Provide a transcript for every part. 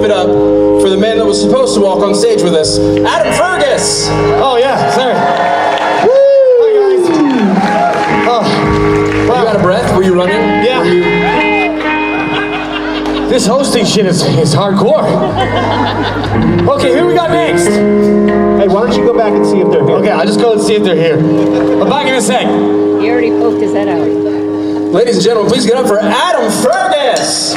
it up for the man that was supposed to walk on stage with us, Adam Fergus. Oh yeah, sorry. Woo! Hi guys. Oh, Wow. You out of breath? Were you running? Yeah. This hosting shit is hardcore. Okay, who we got next? Hey, why don't you go back and see if they're here? Okay, I'll just go and see if they're here. I'm back in a sec. He already poked his head out. Ladies and gentlemen, please get up for Adam Fergus.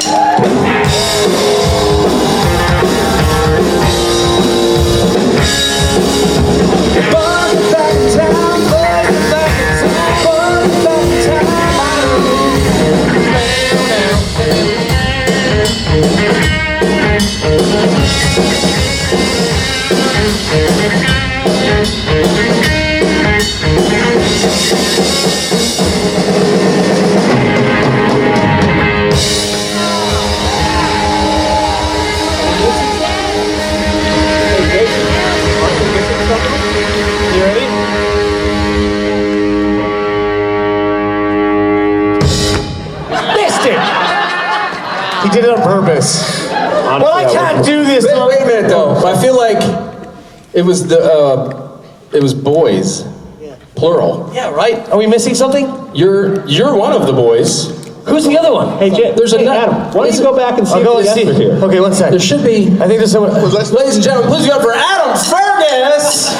He did it on purpose. Well, I can't do this. Wait a minute, though. I feel like it was boys, plural. Yeah, right. Are we missing something? You're one of the boys. Who's the other one? Hey, Jim. There's Adam. Why don't you go back and see I'll go if and see. they're here? Okay, one sec. There should be. I think there's someone. Ladies and gentlemen, please go up for Adam Fergus.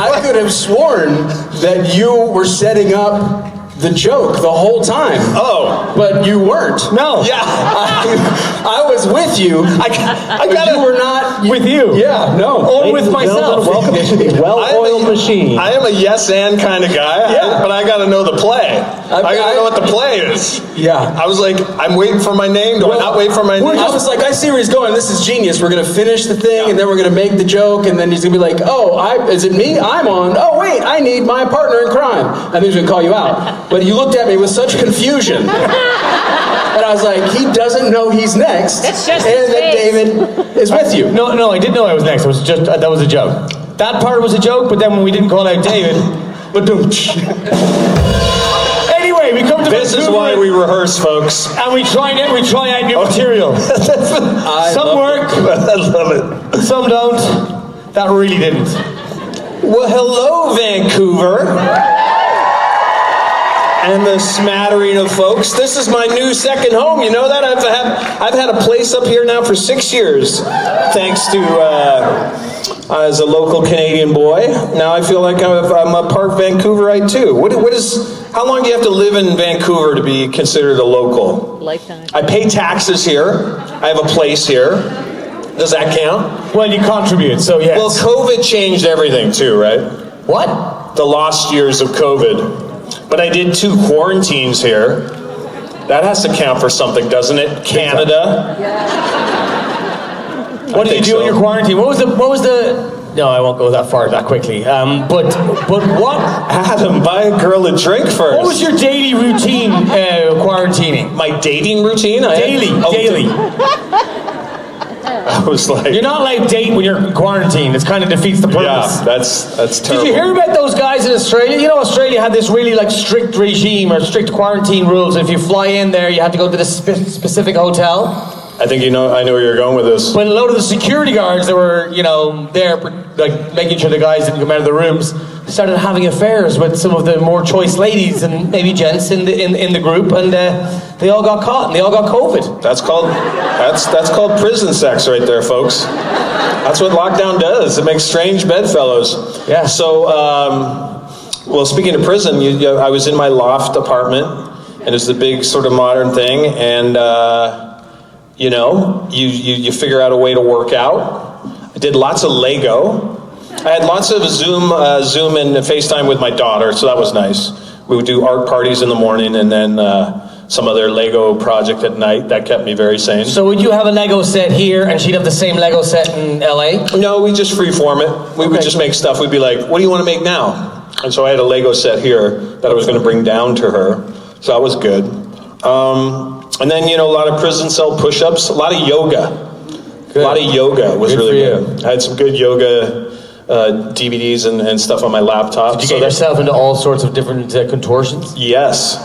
I could have sworn that you were setting up the joke the whole time. Oh. But you weren't. No. Yeah. I was with you. I got you were not with you. Yeah, no. Or with myself. Welcome to the well-oiled machine. I am a yes and kind of guy, Yeah. but I got to know the play. I got to know what the play is. Yeah. I was like, I'm waiting for my name. Do I not wait for my name? I was like, I see where he's going. This is genius. We're going to finish the thing, and then we're going to make the joke, and then he's going to be like, oh, is it me? I'm on. Oh, wait, I need my partner in crime. And then he's going to call you out. But you looked at me with such confusion. And I was like, he doesn't know he's next. That's just and his that face. David is with you. No, I did know I was next. It was just that was a joke. That part was a joke, but then when we didn't call out David, anyway, we come to This is why we rehearse, folks. and we try out new material. Some work, I love it. some don't. That really didn't. Well, hello, Vancouver. And the smattering of folks. This is my new second home. You know that? I've had a place up here now for 6 years, thanks to as a local Canadian boy. Now I feel like I'm a part Vancouverite too. How long do you have to live in Vancouver to be considered a local? Lifetime. I pay taxes here. I have a place here. Does that count? Well, you contribute, so yes. Well, COVID changed everything too, right? What? The lost years of COVID. But I did 2 quarantines here. That has to count for something, doesn't it? Canada. What did you do in your quarantine? What was the? No, I won't go that far that quickly. But what? Adam, buy a girl a drink first. What was your daily routine quarantining? My dating routine? Daily. I was like... You're not allowed to date when you're quarantined. It kind of defeats the purpose. Yeah, that's terrible. Did you hear about those guys in Australia? You know, Australia had this really strict regime or strict quarantine rules. If you fly in there, you had to go to this specific hotel. I think I know where you're going with this. But a load of the security guards that were, there, making sure the guys didn't come out of the rooms, started having affairs with some of the more choice ladies and maybe gents in the group, and they all got caught and they all got COVID. That's called prison sex right there, folks. That's what lockdown does. It makes strange bedfellows. Yeah. So, well, speaking of prison, I was in my loft apartment, and it's the big sort of modern thing, and you figure out a way to work out. I did lots of Lego. I had lots of Zoom and FaceTime with my daughter, so that was nice. We would do art parties in the morning, and then some other Lego project at night. That kept me very sane. So would you have a Lego set here, and she'd have the same Lego set in LA? No, we just freeform it. We would just make stuff. We'd be like, what do you want to make now? And so I had a Lego set here that I was going to bring down to her. So that was good. And then, a lot of prison cell push-ups, a lot of yoga. Good. A lot of yoga was really good. I had some good yoga DVDs and stuff on my laptop. Did you get yourself into all sorts of different contortions? Yes.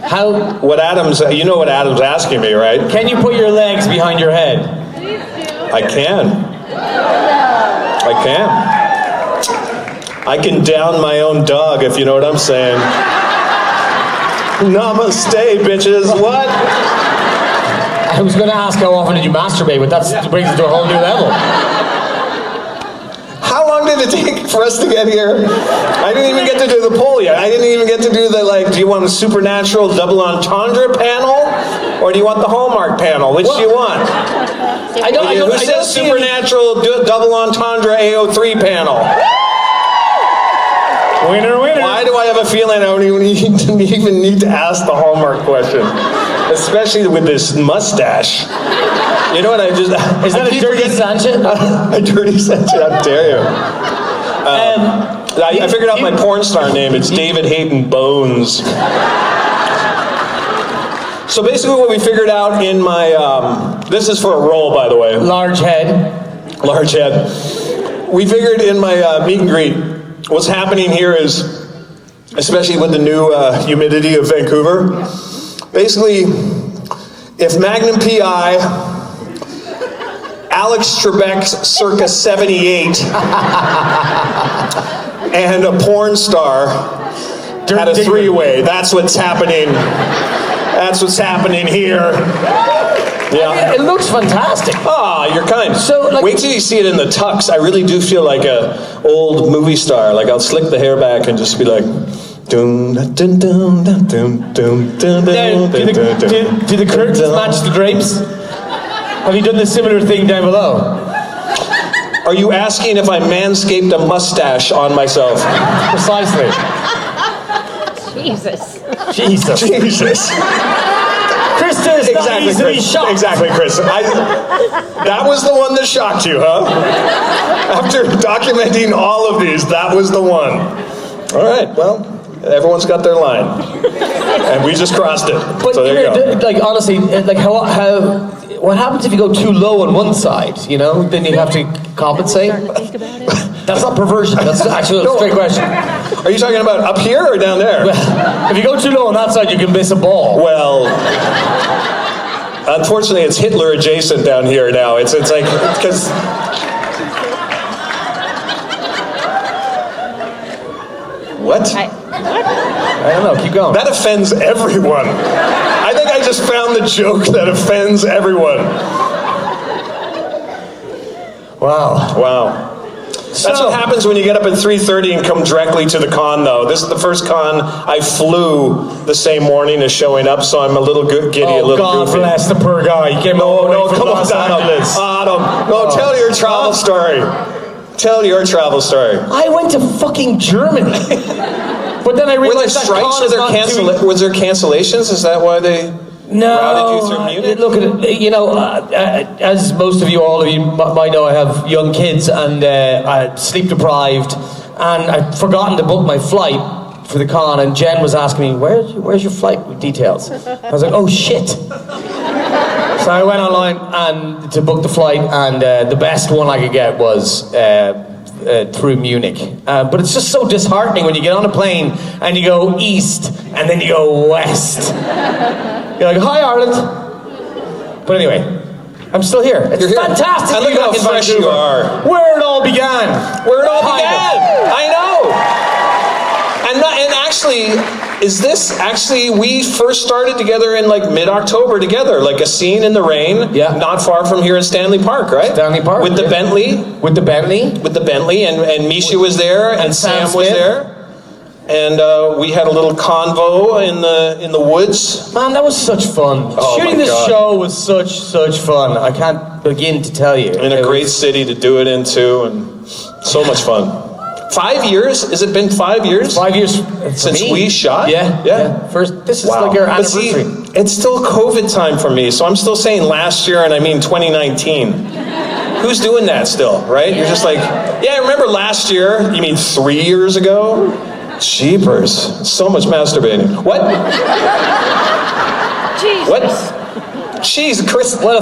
How? What Adam's asking me, right? Can you put your legs behind your head? I can. I can down my own dog, if you know what I'm saying. Namaste, bitches. What? I was going to ask how often did you masturbate, but that brings it to a whole new level. How long did it take for us to get here? I didn't even get to do the poll yet. I didn't even get to do the, do you want a supernatural double entendre panel? Or do you want the Hallmark panel? Which do you want? Who says supernatural double entendre AO3 panel? Winner, winner. Why do I have a feeling I don't even need to ask the Hallmark question? Especially with this mustache. You know what I just... Is that a dirty Sanchez? A dirty Sanchez, how dare you. I figured out my porn star name. It's David Hayden Bones. So basically what we figured out in my... this is for a role, by the way. Large head. Large head. We figured in my meet and greet, what's happening here is, especially with the new humidity of Vancouver, basically, if Magnum P.I., Alex Trebek circa 78, and a porn star had a three-way, that's what's happening. That's what's happening here. Yeah. It looks fantastic. Ah, you're kind. So, wait till you see it in the tux. I really do feel like a old movie star. Like I'll slick the hair back and just be like, dun dun dun dun dun dun dun dun. Do the curtains match the drapes? Have you done the similar thing down below? Are you asking if I manscaped a mustache on myself? Precisely. Jesus. Krista is not easily shocked. Exactly, Chris. That was the one that shocked you, huh? After documenting all of these, that was the one. All right, well, everyone's got their line. And we just crossed it. But so there you go. Honestly, what happens if you go too low on one side, Then you have to compensate? That's not perversion. That's actually a straight question. Are you talking about up here or down there? Well, if you go too low on that side, you can miss a ball. Well, unfortunately, it's Hitler adjacent down here now. It's like, because... What? I don't know, keep going. That offends everyone. I think I just found the joke that offends everyone. Wow. That's what happens when you get up at 3:30 and come directly to the con, though. This is the first con I flew the same morning as showing up, so I'm a little giddy, a little God goofy. Bless the poor guy. He came No, come on, Angeles. Tell your travel story. Tell your travel story. I went to fucking Germany. But then I realized that strikes, con is not was there cancellations? Is that why they routed you through Munich? Look at it, as most of you, all of you might know, I have young kids and I'm sleep deprived, and I'd forgotten to book my flight for the con, and Jen was asking me, where's your flight details? I was like, oh shit. So I went online and to book the flight, and the best one I could get was through Munich. But it's just so disheartening when you get on a plane and you go east and then you go west. You're like, hi Ireland. But anyway, I'm still here. It's fantastic. And look how fresh you are. Where it all began. I know. And actually, we first started together in like mid-October together, like a scene in the rain, not far from here in Stanley Park, right? Stanley Park. With the Bentley. With the Bentley, and Misha was there, and Sam was there. And we had a little convo in the woods. Man, that was such fun. Shooting this show was such fun. I can't begin to tell you. In a great city to do it into, and so much fun. 5 years? Has it been 5 years? 5 years since we shot? Yeah. This is like our anniversary. But see, it's still COVID time for me, so I'm still saying last year, and I mean 2019. Who's doing that still, right? You're just like, yeah, I remember last year. You mean 3 years ago? Jeepers. So much masturbating. What? Jesus. What? Jeez, Chris. Well,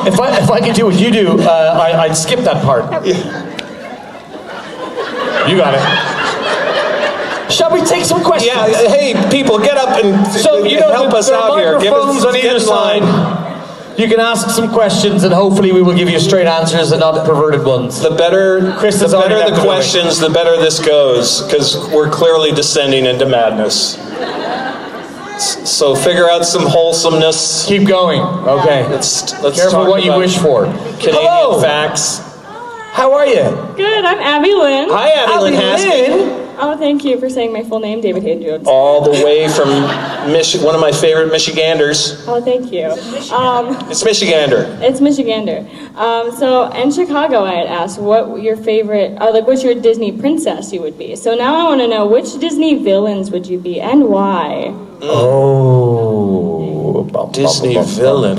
if I could do what you do, I'd skip that part. You got it. Shall we take some questions? Yeah, hey, people, get up and help us out here. There are microphones on either side. You can ask some questions, and hopefully we will give you straight answers and not perverted ones. The better, Chris the has already better left the the questions, the better this goes, because we're clearly descending into madness. So figure out some wholesomeness. Keep going. Okay. Let's Careful talk what you about wish for. Canadian Hello. facts. How are you? Good, I'm Abby Lynn. Hi, Abby Lynn Haskell. Oh, thank you for saying my full name, David Hayden Jones. All the way from one of my favorite Michiganders. Oh, thank you. It's Michigander. It's Michigander. So in Chicago, I had asked what your favorite, what's your Disney princess you would be. So now I want to know which Disney villains would you be and why? Oh, Disney villain.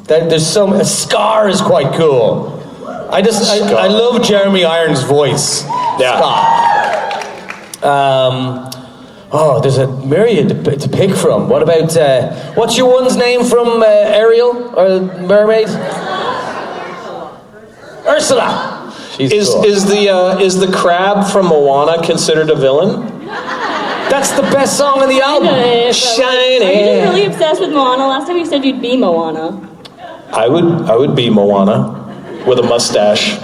There's so many. Scar is quite cool. I love Jeremy Irons' voice. Yeah. Scar. There's a myriad to pick from. What about what's your one's name from Ariel or Mermaid? Ursula. She's cool. Is the crab from Moana considered a villain? That's the best song on the album. Shiny. Are you just really obsessed with Moana? Last time you said you'd be Moana. I would be Moana with a mustache.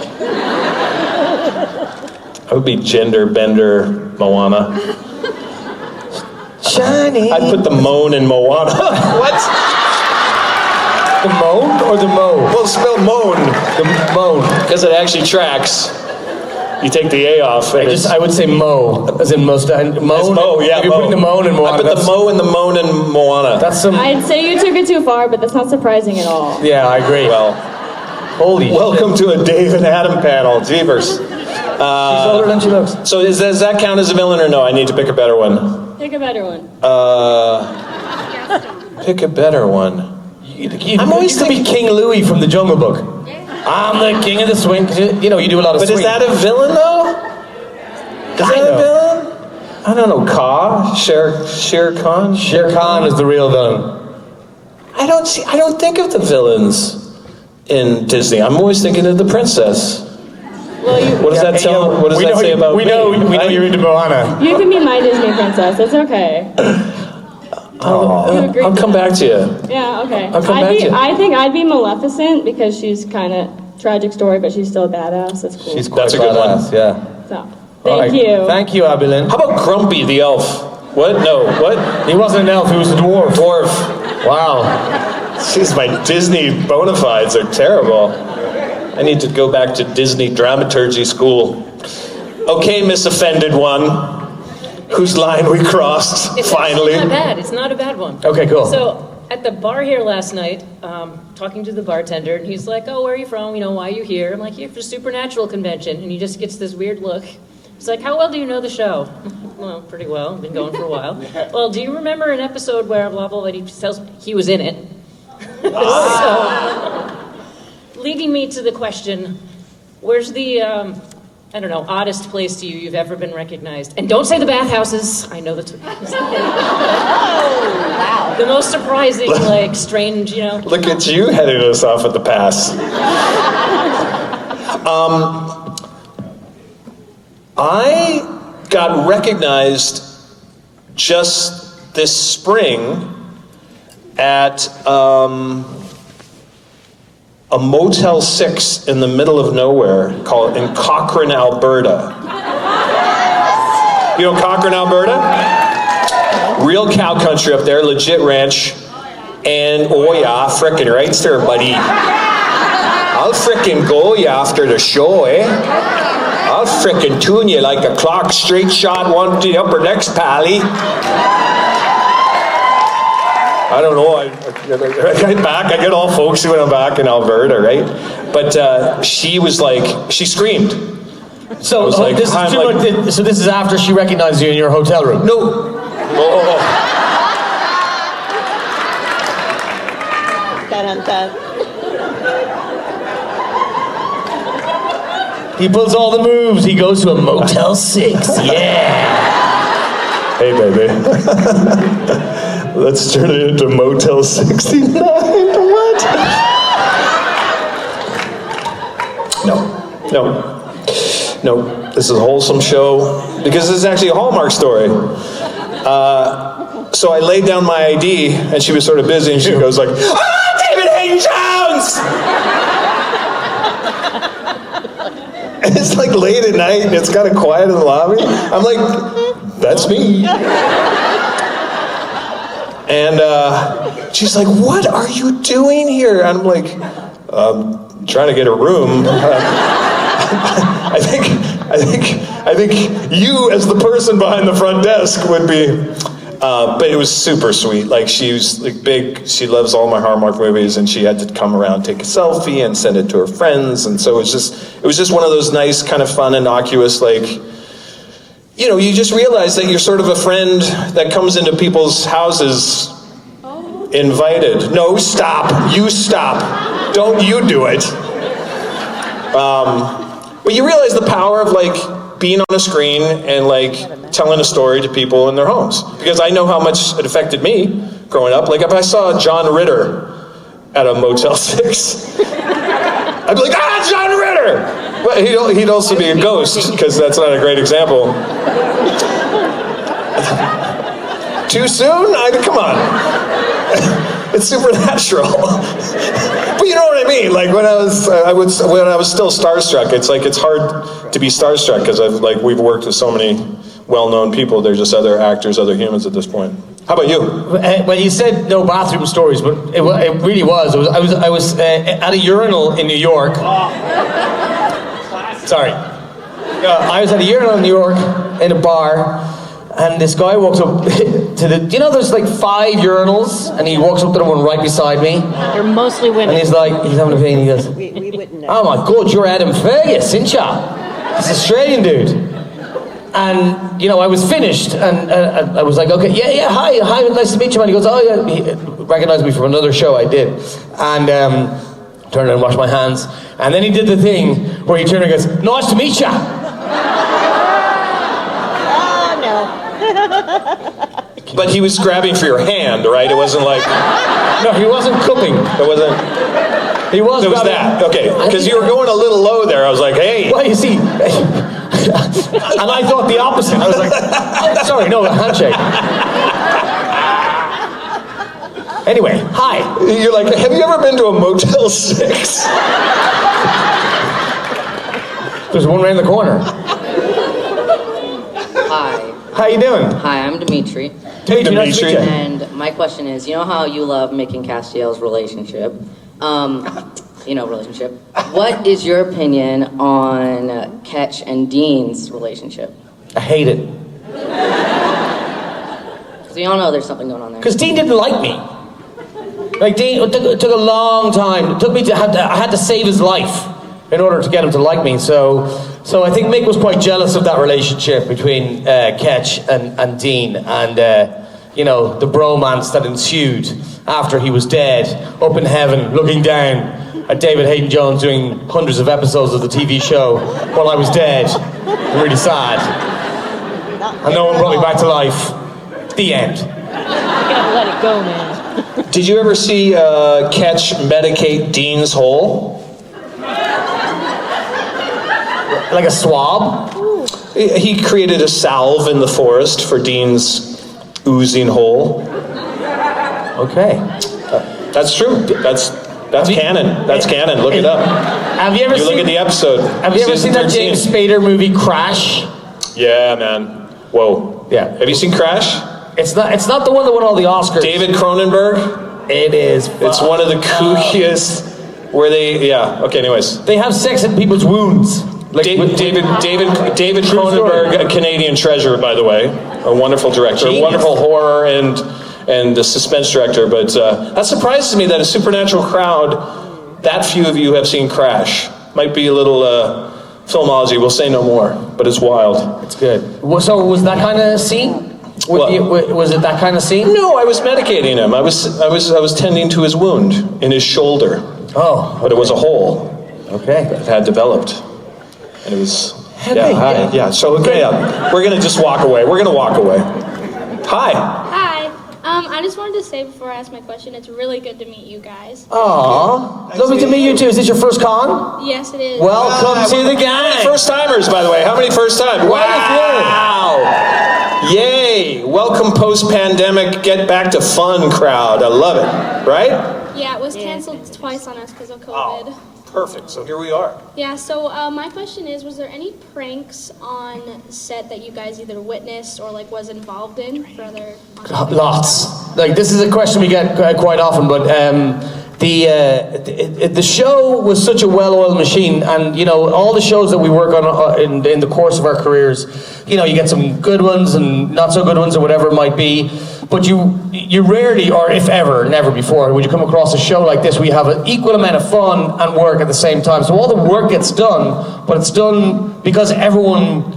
I would be gender bender Moana. Shiny. I'd put the moan in Moana. What? The moan or the mow? Well, spell moan. The moan. Because it actually tracks. You take the A off. And I would say mow, as in mustache. Moan. Mo, yeah, if you're putting the moan in Moana. I put the mo in the moan in Moana. That's some. I'd say you took it too far, but that's not surprising at all. Yeah, I agree. Well, holy. welcome to a Dave and Adam panel. Jeepers. She's older than she looks. So does that count as a villain or no? I need to pick a better one. Pick a better one. Pick a better one. You could be King Louis from the Jungle Book. I'm the king of the swing. You know, you do a lot of But swing. is that a villain though? Is that a villain? I don't know. Shere Khan. Shere Khan is the real villain. I don't think of the villains in Disney. I'm always thinking of the princess. Well, What does that tell? What does that say about me? We know you're into Moana. you can be my Disney princess. It's okay. I'll come back to you. Yeah, okay. I'll come back to you. I think I'd be Maleficent because she's kind of tragic story, but she's still a badass. That's cool. She's quite That's a good one. badass, yeah. So, thank you. Thank you, Abilene. How about Grumpy the elf? What? No. What? He wasn't an elf, he was a dwarf. Dwarf. Wow. Jeez, my Disney bona fides are terrible. I need to go back to Disney dramaturgy school. Okay, Miss Offended One. Whose line we crossed, finally. It's not bad. It's not a bad one. Okay, cool. So at the bar here last night, talking to the bartender, and he's like, "Oh, where are you from? Why are you here?" I'm like, "Here for the Supernatural convention," and he just gets this weird look. He's like, "How well do you know the show?" Well, pretty well. Been going for a while. Well, do you remember an episode where blah blah blah? He tells me he was in it. So, leading me to the question, where's the oddest place to you you've ever been recognized? And don't say the bathhouses. I know that's. Wow. The most surprising, strange, Look at you heading us off at the pass. I got recognized just this spring at a Motel 6 in the middle of nowhere in Cochrane, Alberta. You know Cochrane, Alberta? Real cow country up there, legit ranch. And oh yeah, frickin' right there, buddy. I'll frickin' go you after the show, eh? I'll frickin' tune you like a clock, straight shot, one to the upper decks, pally. I don't know, I get all folksy when I'm back in Alberta, right? But she was like, she screamed. So like, this is after she recognized you in your hotel room? No. Oh. He pulls all the moves. He goes to a Motel 6. Yeah. Hey, baby. Let's turn it into Motel 69. What? No. This is a wholesome show because this is actually a Hallmark story. So I laid down my ID and she was sort of busy and she goes like, David Hayden Jones! And it's like late at night and it's kind of quiet in the lobby. I'm like, that's me. And she's like, what are you doing here? And I'm like, trying to get a room. I think you as the person behind the front desk would be, but it was super sweet. Like she was like big, she loves all my Hallmark movies and she had to come around, take a selfie and send it to her friends. And so it was just one of those nice kind of fun, innocuous, like, you know, you just realize that you're sort of a friend that comes into people's houses invited. No, stop. You stop. Don't you do it. But you realize the power of like being on a screen and like telling a story to people in their homes. Because I know how much it affected me growing up. Like if I saw John Ritter at a Motel 6, I'd be like, John Ritter! But he'd also be a ghost, because that's not a great example. Too soon? Come on. It's Supernatural. But you know what I mean? Like when I was still starstruck, it's like it's hard to be starstruck because we've worked with so many well-known people. They're just other actors, other humans at this point. How about you? Well, you said no bathroom stories, but it really was. I was at a urinal in New York. Sorry. I was at a urinal in New York in a bar, and this guy walks up to the. Do you know there's like 5 urinals, and he walks up to the one right beside me. They're mostly women. And he's having a pee, and he goes, We wouldn't know. "Oh my God, you're Adam Fergus, ain't ya? This Australian dude." And, you know, I was finished, and I was like, okay, yeah, hi, nice to meet you, man. He goes, oh, yeah, he recognized me from another show I did. And turned around and washed my hands. And then he did the thing where he turned and goes, nice to meet ya. Oh, no. But he was grabbing for your hand, right? It wasn't like... No, he wasn't cupping. It wasn't... He was It was grabbing- that. Okay, because you were going a little low there. I was like, hey. Well, you see... And I thought the opposite. I was like, sorry, no, a handshake. Anyway, hi. You're like, have you ever been to a Motel 6? There's one right in the corner. Hi. How you doing? Hi, I'm Dimitri. Dimitri, nice to meet you. And my question is, you know how you love Mick and Castiel's relationship? Relationship. What is your opinion on Ketch and Dean's relationship? I hate it. Because we all know there's something going on there. Because Dean didn't like me. Like Dean, it took a long time. It took me I had to save his life in order to get him to like me. So I think Mick was quite jealous of that relationship between Ketch and Dean, and the bromance that ensued after he was dead, up in heaven, looking down at David Hayden Jones doing hundreds of episodes of the TV show while I was dead. Really sad. And no one brought me back to life. The end. You gotta let it go, man. Did you ever see Ketch medicate Dean's hole? Like a swab? He created a salve in the forest for Dean's oozing hole. Okay. That's true. That's canon. That's canon. Look it up. Have you ever Look at the episode. Have you ever seen that James Spader movie Crash? Yeah, man. Whoa. Yeah. Have you seen Crash? It's not the one that won all the Oscars. David Cronenberg? It is. It's one of the kookiest. Where they? Yeah. Okay. Anyways. They have sex in people's wounds. Like David Cronenberg, a Canadian treasure, by the way, a wonderful director, a wonderful horror and a suspense director. But that surprises me that a Supernatural crowd, that few of you have seen Crash. Might be a little filmology. We'll say no more, but it's wild. It's good. So was that kind of scene? Was it that kind of scene? No, I was medicating him. I was tending to his wound in his shoulder. Oh, but it was a hole. Okay. That had developed. And it was, So, okay, we're going to just walk away. We're going to walk away. Hi. Hi. I just wanted to say before I ask my question, it's really good to meet you guys. Aww. Lovely to meet you too. Is this your first con? Yes, it is. Welcome to the gang. First timers, by the way. How many first time? Wow. Yay. Welcome post-pandemic, get back to fun crowd. I love it. Right? Yeah, it was canceled twice on us because of COVID. Perfect. So here we are. Yeah, so my question is, was there any pranks on set that you guys either witnessed or like was involved in for other... Lots. Like, this is a question we get quite often, but the show was such a well-oiled machine, and you know, all the shows that we work on in the course of our careers, you know, you get some good ones and not so good ones or whatever it might be, but you rarely, or if ever, never before, would you come across a show like this where you have an equal amount of fun and work at the same time. So all the work gets done, but it's done because everyone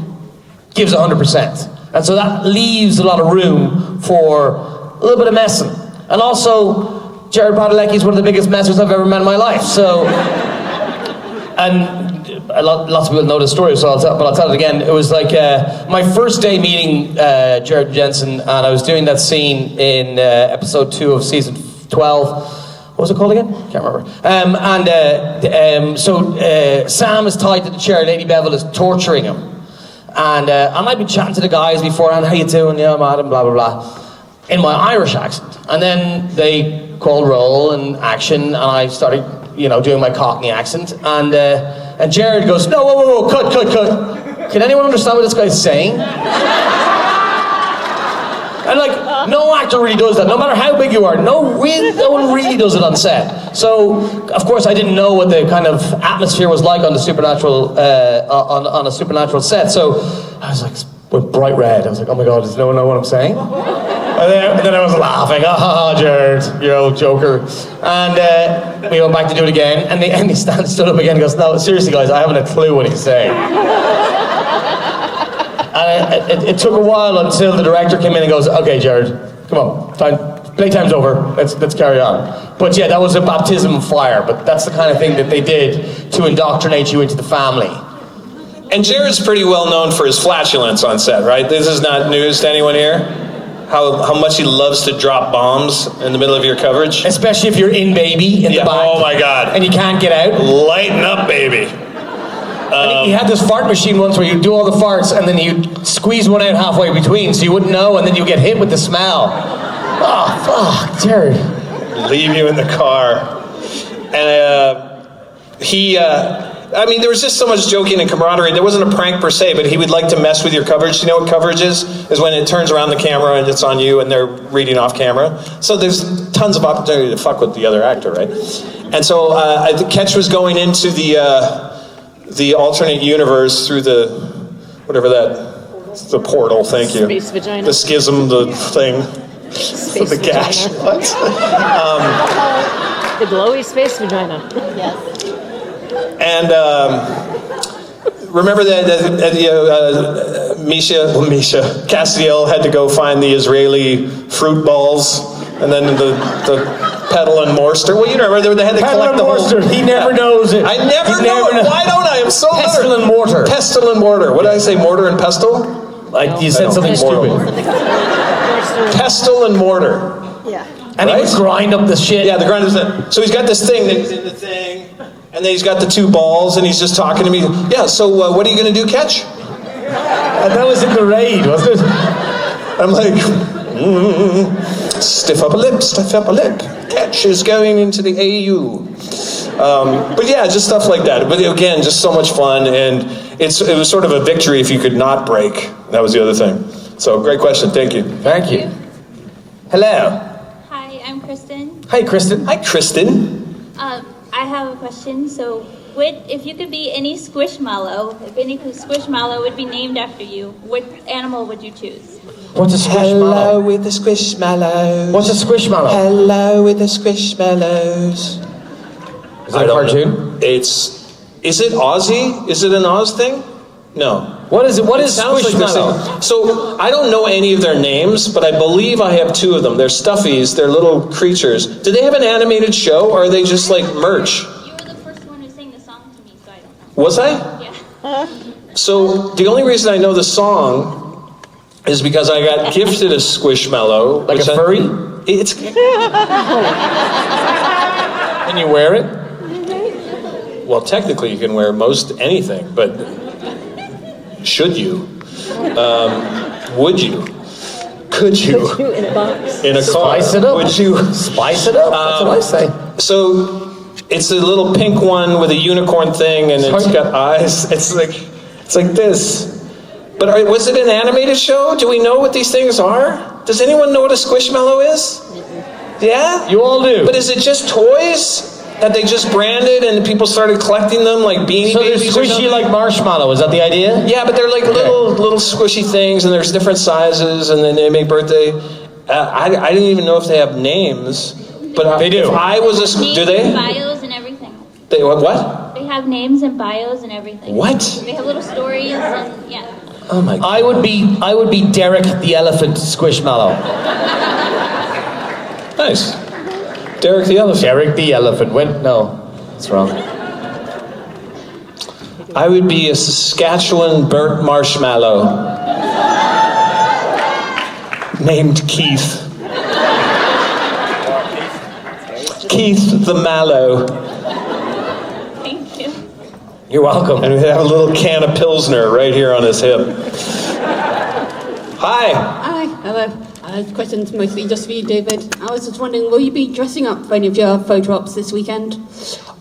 gives 100%. And so that leaves a lot of room for a little bit of messing. And also, Jared Padalecki is one of the biggest messers I've ever met in my life. So, and lots of people know this story, so I'll tell it again. It was like my first day meeting Jared Jensen, and I was doing that scene in episode 2 of season 12. What was it called again? Can't remember. So Sam is tied to the chair. Lady Bevel is torturing him, and I'd been chatting to the guys beforehand. How you doing? Yeah, I'm Adam. Blah blah blah, in my Irish accent, and then they called roll and action, and I started, you know, doing my Cockney accent, and Jared goes, no, whoa, cut. Can anyone understand what this guy's saying? And like, no actor really does that, no matter how big you are. No one really does it on set. So, of course, I didn't know what the kind of atmosphere was like on the Supernatural, on a Supernatural set. So I was like, went bright red. I was like, oh my God, does no one know what I'm saying? And then I was laughing, Jared, you old joker. And we went back to do it again, and he stood up again and goes, no, seriously guys, I haven't a clue what he's saying. And it took a while until the director came in and goes, okay, Jared, come on, playtime's over, let's carry on. But yeah, that was a baptism of fire, but that's the kind of thing that they did to indoctrinate you into the family. And Jared's pretty well known for his flatulence on set, right? This is not news to anyone here? How much he loves to drop bombs in the middle of your coverage. Especially if you're in baby in the back. Oh my God. And you can't get out. Lighten up, baby. He had this fart machine once where you do all the farts and then you squeeze one out halfway between so you wouldn't know, and then you get hit with the smell. Oh, fuck, Jared. Leave you in the car. And I mean, there was just so much joking and camaraderie. There wasn't a prank per se, but he would like to mess with your coverage. You know what coverage is? Is when it turns around the camera and it's on you and they're reading off camera. So there's tons of opportunity to fuck with the other actor, right? And so the catch was going into the alternate universe through the, whatever the portal, thank you. Space vagina. The schism, the thing. Space the gash. vagina. What? The glowy space vagina. Yes. And remember that Misha Castiel had to go find the Israeli fruit balls, and then the Pedal and Morster. Well, you know, they had to collect the whole. He never knows it. I never know it. Why don't I? I'm so Pestle and mortar. Pestle and mortar. What did I say? Mortar and pestle? Like you said something stupid. Pestle and mortar. Yeah. And he would grind up the shit. Yeah, the grind. So he's got this thing. That he's in the thing. And then he's got the 2 balls, and he's just talking to me. Yeah, so what are you going to do, Catch? And that was in the raid, wasn't it? I'm like, stiff upper lip. Catch is going into the AU. But yeah, just stuff like that. But again, just so much fun, and it was sort of a victory if you could not break. That was the other thing. So great question. Thank you. Thank you. Hello. Hi, I'm Kristen. Hi, Kristen. Hi, Kristen. I have a question. So, if you could be any squishmallow, if any squishmallow would be named after you, what animal would you choose? What's a squishmallow? Hello with the squishmallows. What's a squishmallow? Hello with the squishmallows. Is it a cartoon? Is it Aussie? Is it an Oz thing? No. What is it? What is Squishmallow? Squishmallow? So I don't know any of their names, but I believe I have 2 of them. They're stuffies. They're little creatures. Do they have an animated show, or are they just like merch? You were the first one who sang the song to me, so I don't know. Was I? Yeah. So the only reason I know the song is because I got gifted a Squishmallow. Like a furry? It's... Can you wear it? Well, technically you can wear most anything, but should you? Would you? Could you? In a box. In a car. Spice it up. Would you? Spice it up. That's what I say. So it's a little pink one with a unicorn thing, and it's got eyes. It's like this. But was it an animated show? Do we know what these things are? Does anyone know what a Squishmallow is? Yeah? You all do. But is it just toys that they just branded and people started collecting them like Beanie So they're Babies or squishy something? like marshmallow, is that the idea? Yeah, but they're like little squishy things, and there's different sizes, and then they make birthday. I didn't even know if they have names, but they do. If I was a Names do they? and bios and everything. They what? They have names and bios and everything. What? They have little stories and yeah. Oh my God. I would be Derek the elephant Squishmallow. Nice. Derek the elephant. Derek the elephant. No, that's wrong. I would be a Saskatchewan burnt marshmallow named Keith. Keith the Mallow. Thank you. You're welcome. And we have a little can of Pilsner right here on his hip. Hi. Hi, hello. Questions mostly just for you, David. I was just wondering, will you be dressing up for any of your photo ops this weekend?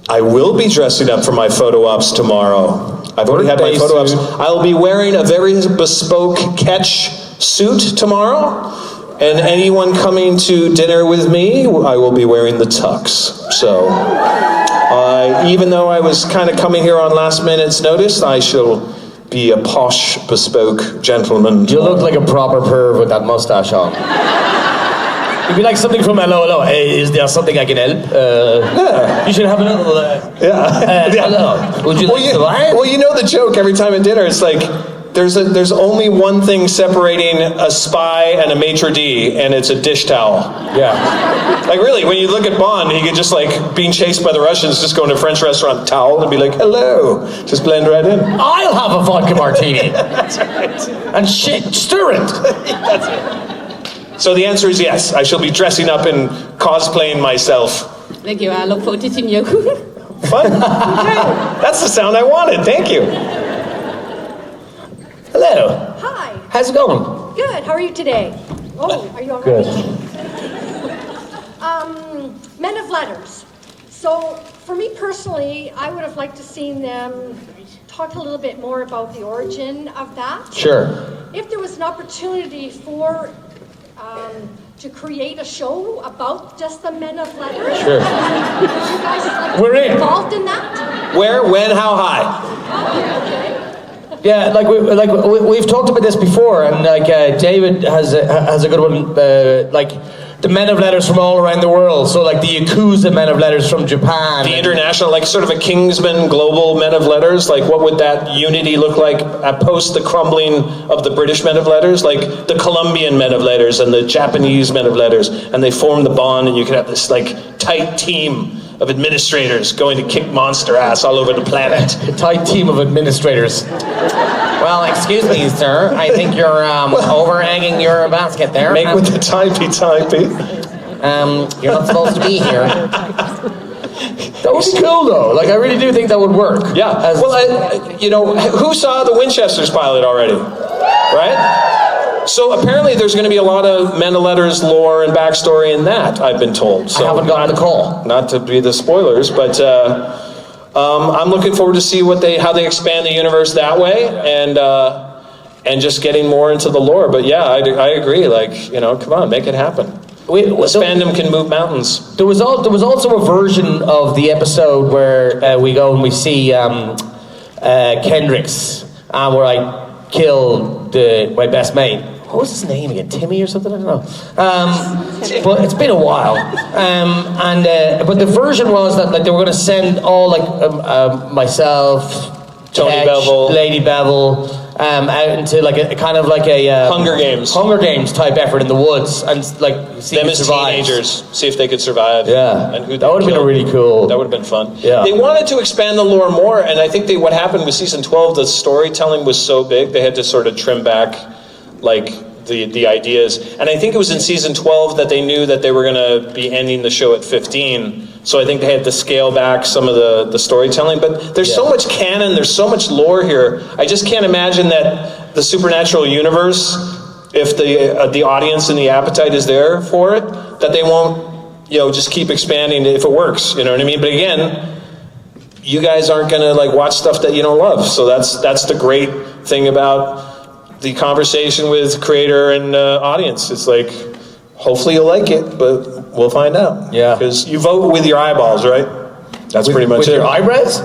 I will be dressing up for my photo ops tomorrow. I've already had my photo ops. I'll be wearing a very bespoke Catch suit tomorrow. And anyone coming to dinner with me, I will be wearing the tux. So, even though I was kind of coming here on last minute's notice, I shall be a posh, bespoke gentleman. You look like a proper perv with that mustache on. You'd be like something from Hello. Hey, is there something I can help? Yeah. You should have a little... Yeah. Hello. Would you like to buy it? Well, you know the joke every time at dinner. It's like, there's only one thing separating a spy and a maitre d', and it's a dish towel. Yeah. Like really, when you look at Bond, he could just like being chased by the Russians, just go into a French restaurant, towel, and be like, hello. Just blend right in. I'll have a vodka martini. That's right. And stir it. That's it. So the answer is yes. I shall be dressing up and cosplaying myself. Thank you, I look forward to seeing you. Fun. Okay. That's the sound I wanted. Thank you. Hello. Hi. How's it going? Good. How are you today? Oh, are you all Good. right? Men of Letters. So, for me personally, I would have liked to seen them talk a little bit more about the origin of that. Sure. If there was an opportunity for to create a show about just the Men of Letters, Sure. would you guys like We're to be in. involved in that? Where, when, how high? Yeah, we've talked about this before, and David has a good one. The Men of Letters from all around the world. So like the Yakuza Men of Letters from Japan. The international, like sort of a Kingsman global Men of Letters. Like what would that unity look like post the crumbling of the British Men of Letters? Like the Colombian Men of Letters and the Japanese Men of Letters, and they form the bond, and you could have this like tight team of administrators going to kick monster ass all over the planet. A tight team of administrators. Well, excuse me, sir. I think you're over-egging your basket there. Make with the typey. You're not supposed to be here. That would be cool, though. Like, I really do think that would work. Yeah. Who saw the Winchesters pilot already? Right? So apparently there's going to be a lot of Men of Letters lore and backstory in that, I've been told. So I haven't gotten the call. Not to be the spoilers, but I'm looking forward to see how they expand the universe that way, and just getting more into the lore. But yeah, I agree. Like, come on, make it happen. This fandom can move mountains. There was also a version of the episode where we go and we see Kendricks, where I killed my best mate. What was his name again? Timmy or something? I don't know. But it's been a while. But the version was that they were going to send all myself, Tony Bevel, Lady Bevel, out into a kind of Hunger Games type effort in the woods, and see them who as survives. teenagers, see if they could survive. Yeah, and who that would have been really cool. That would have been fun. Yeah, they wanted to expand the lore more, and I think what happened with season 12, the storytelling was so big they had to sort of trim back the ideas. And I think it was in season 12 that they knew that they were going to be ending the show at 15. So I think they had to scale back some of the storytelling. But there's so much canon, there's so much lore here. I just can't imagine that the Supernatural universe, if the audience and the appetite is there for it, that they won't, just keep expanding if it works. You know what I mean? But again, you guys aren't going to like watch stuff that you don't love. So that's the great thing about the conversation with creator and audience. It's like, hopefully you'll like it, but we'll find out. Yeah. Because you vote with your eyeballs, right? That's pretty much with it. Your eyebrows?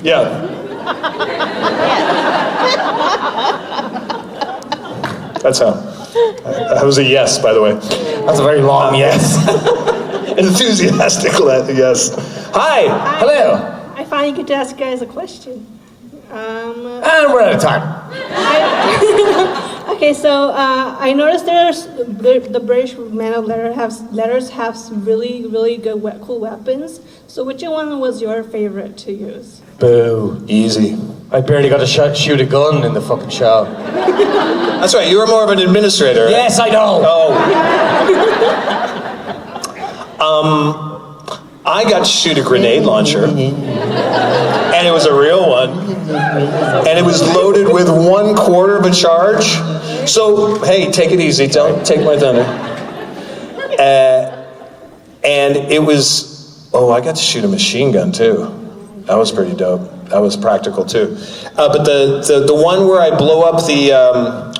Yeah. That's how. That was a yes, by the way. That's a very long yes. Enthusiastic yes. Hi. Hello. I finally get to ask you guys a question. And we're out of time. Okay, so I noticed the British men of letters have some really, really good, cool weapons. So which one was your favorite to use? Boo. Easy. I barely got to shoot a gun in the fucking show. That's right, you were more of an administrator. Right? Yes, I know. Oh. I got to shoot a grenade launcher. And it was a real one. And it was loaded with 1/4 of a charge. So, hey, take it easy. Don't take my thunder. And it was, I got to shoot a machine gun too. That was pretty dope. That was practical too. But the one where I blow up the,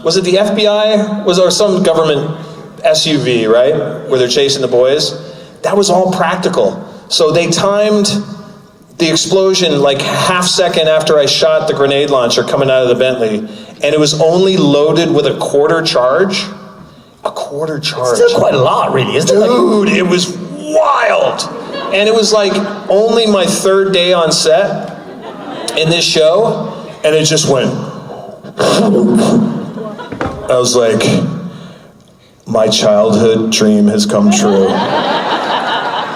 was it the FBI? Or some government SUV, right? Where they're chasing the boys? That was all practical. So they timed the explosion like half second after I shot the grenade launcher coming out of the Bentley, and it was only loaded with a 1/4 charge. A 1/4 charge. It's still quite a lot, really, isn't it? Dude, it was wild. And it was like only my 3rd day on set in this show, and it just went. I was like, my childhood dream has come true.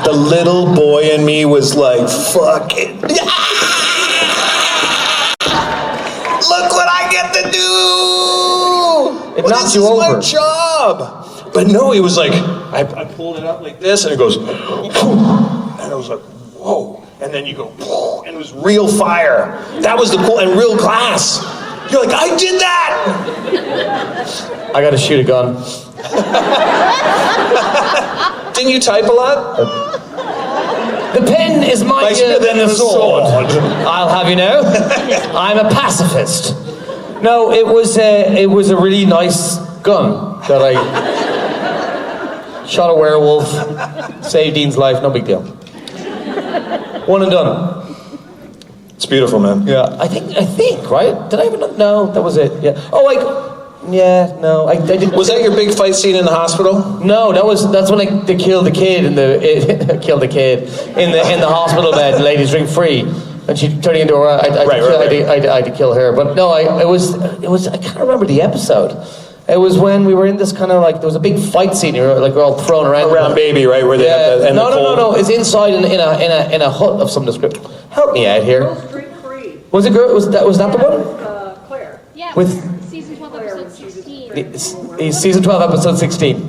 The little boy in me was like, fuck it. Look what I get to do! It knocks you over. This is my job! But no, it was like, I pulled it up like this, and it goes, and I was like, whoa. And then you go, and it was real fire. That was the cool, and real glass. You're like, I did that! I got to shoot a gun. Didn't you type a lot? The pen is mightier than the sword. I'll have you know. I'm a pacifist. No, it was a really nice gun that I shot a werewolf, saved Dean's life, no big deal. One and done. It's beautiful, man. Yeah, I think, right? Did I even? No, that was it. Yeah. Oh, yeah, no, I didn't. Was that your big fight scene in the hospital? No, that's when they killed the kid in the hospital bed. The lady's drink free, and she turning into her. I had to kill her, but no, it was. I can't remember the episode. It was when we were in this kind of like there was a big fight scene. We're all thrown around baby, right? Where they have the, and no. It's inside in a hut of some description. Help me out here. Was it girl? Was that the one? Claire. Yeah. With season 12, episode 16. Season 12, episode 16. Do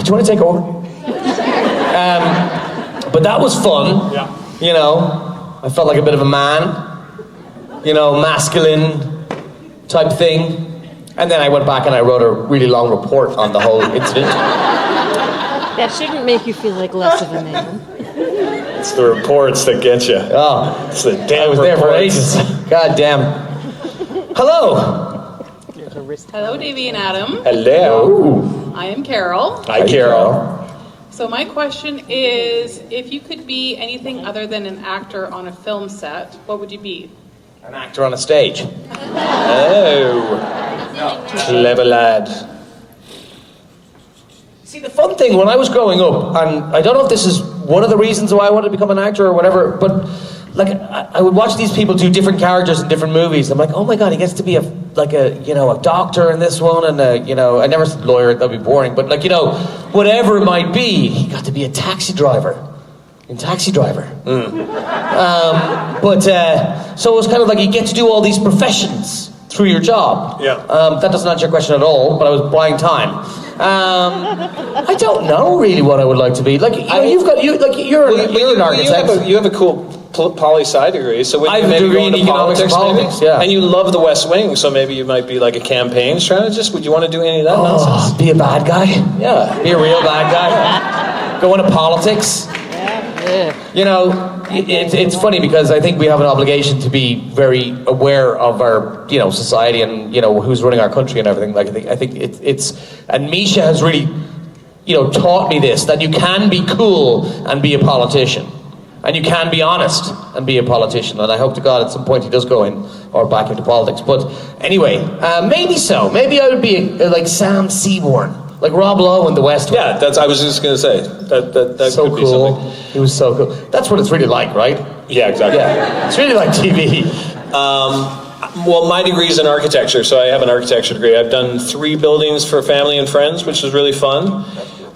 you want to take over? But that was fun. Yeah. I felt like a bit of a man. Masculine type thing. And then I went back and I wrote a really long report on the whole incident. That shouldn't make you feel like less of a man. It's the reports that get you. Oh, it's the damn I was reports. there for ages. God damn. Hello. Hello, Davey and Adam. Hello. I am Carol. Hi, Carol. So my question is, if you could be anything other than an actor on a film set, what would you be? An actor on a stage. Oh. Clever lad. See, the fun thing, when I was growing up, and I don't know if this is one of the reasons why I wanted to become an actor or whatever, but like I would watch these people do different characters in different movies. I'm like, oh my god, he gets to be a doctor in this one, and I never said lawyer, that'd be boring, but whatever it might be, he got to be a taxi driver. In Taxi Driver. So it was kind of like you get to do all these professions, through your job. Yeah. That doesn't answer your question at all, but I was buying time. I don't know really what I would like to be. Like, you're an architect. You have a cool poli-sci degree, so I have a maybe degree go in into economics and politics, maybe? yeah. And you love the West Wing, so maybe you might be like a campaign strategist. Would you want to do any of that nonsense? Be a bad guy? Yeah. Be a real bad guy? Go into politics? You know, it's funny because I think we have an obligation to be very aware of our, society and, who's running our country and everything. Like, I think it's and Misha has really, taught me this, that you can be cool and be a politician. And you can be honest and be a politician. And I hope to God at some point he does go in or back into politics. But anyway, maybe so. Maybe I would be like Sam Seaborn. Like Rob Lowe in The West Wing. Yeah, I was just going to say. That so could be cool. something. He was so cool. That's what it's really like, right? Yeah, exactly. Yeah, it's really like TV. Well, my degree's in architecture, so I have an architecture degree. I've done 3 buildings for family and friends, which is really fun.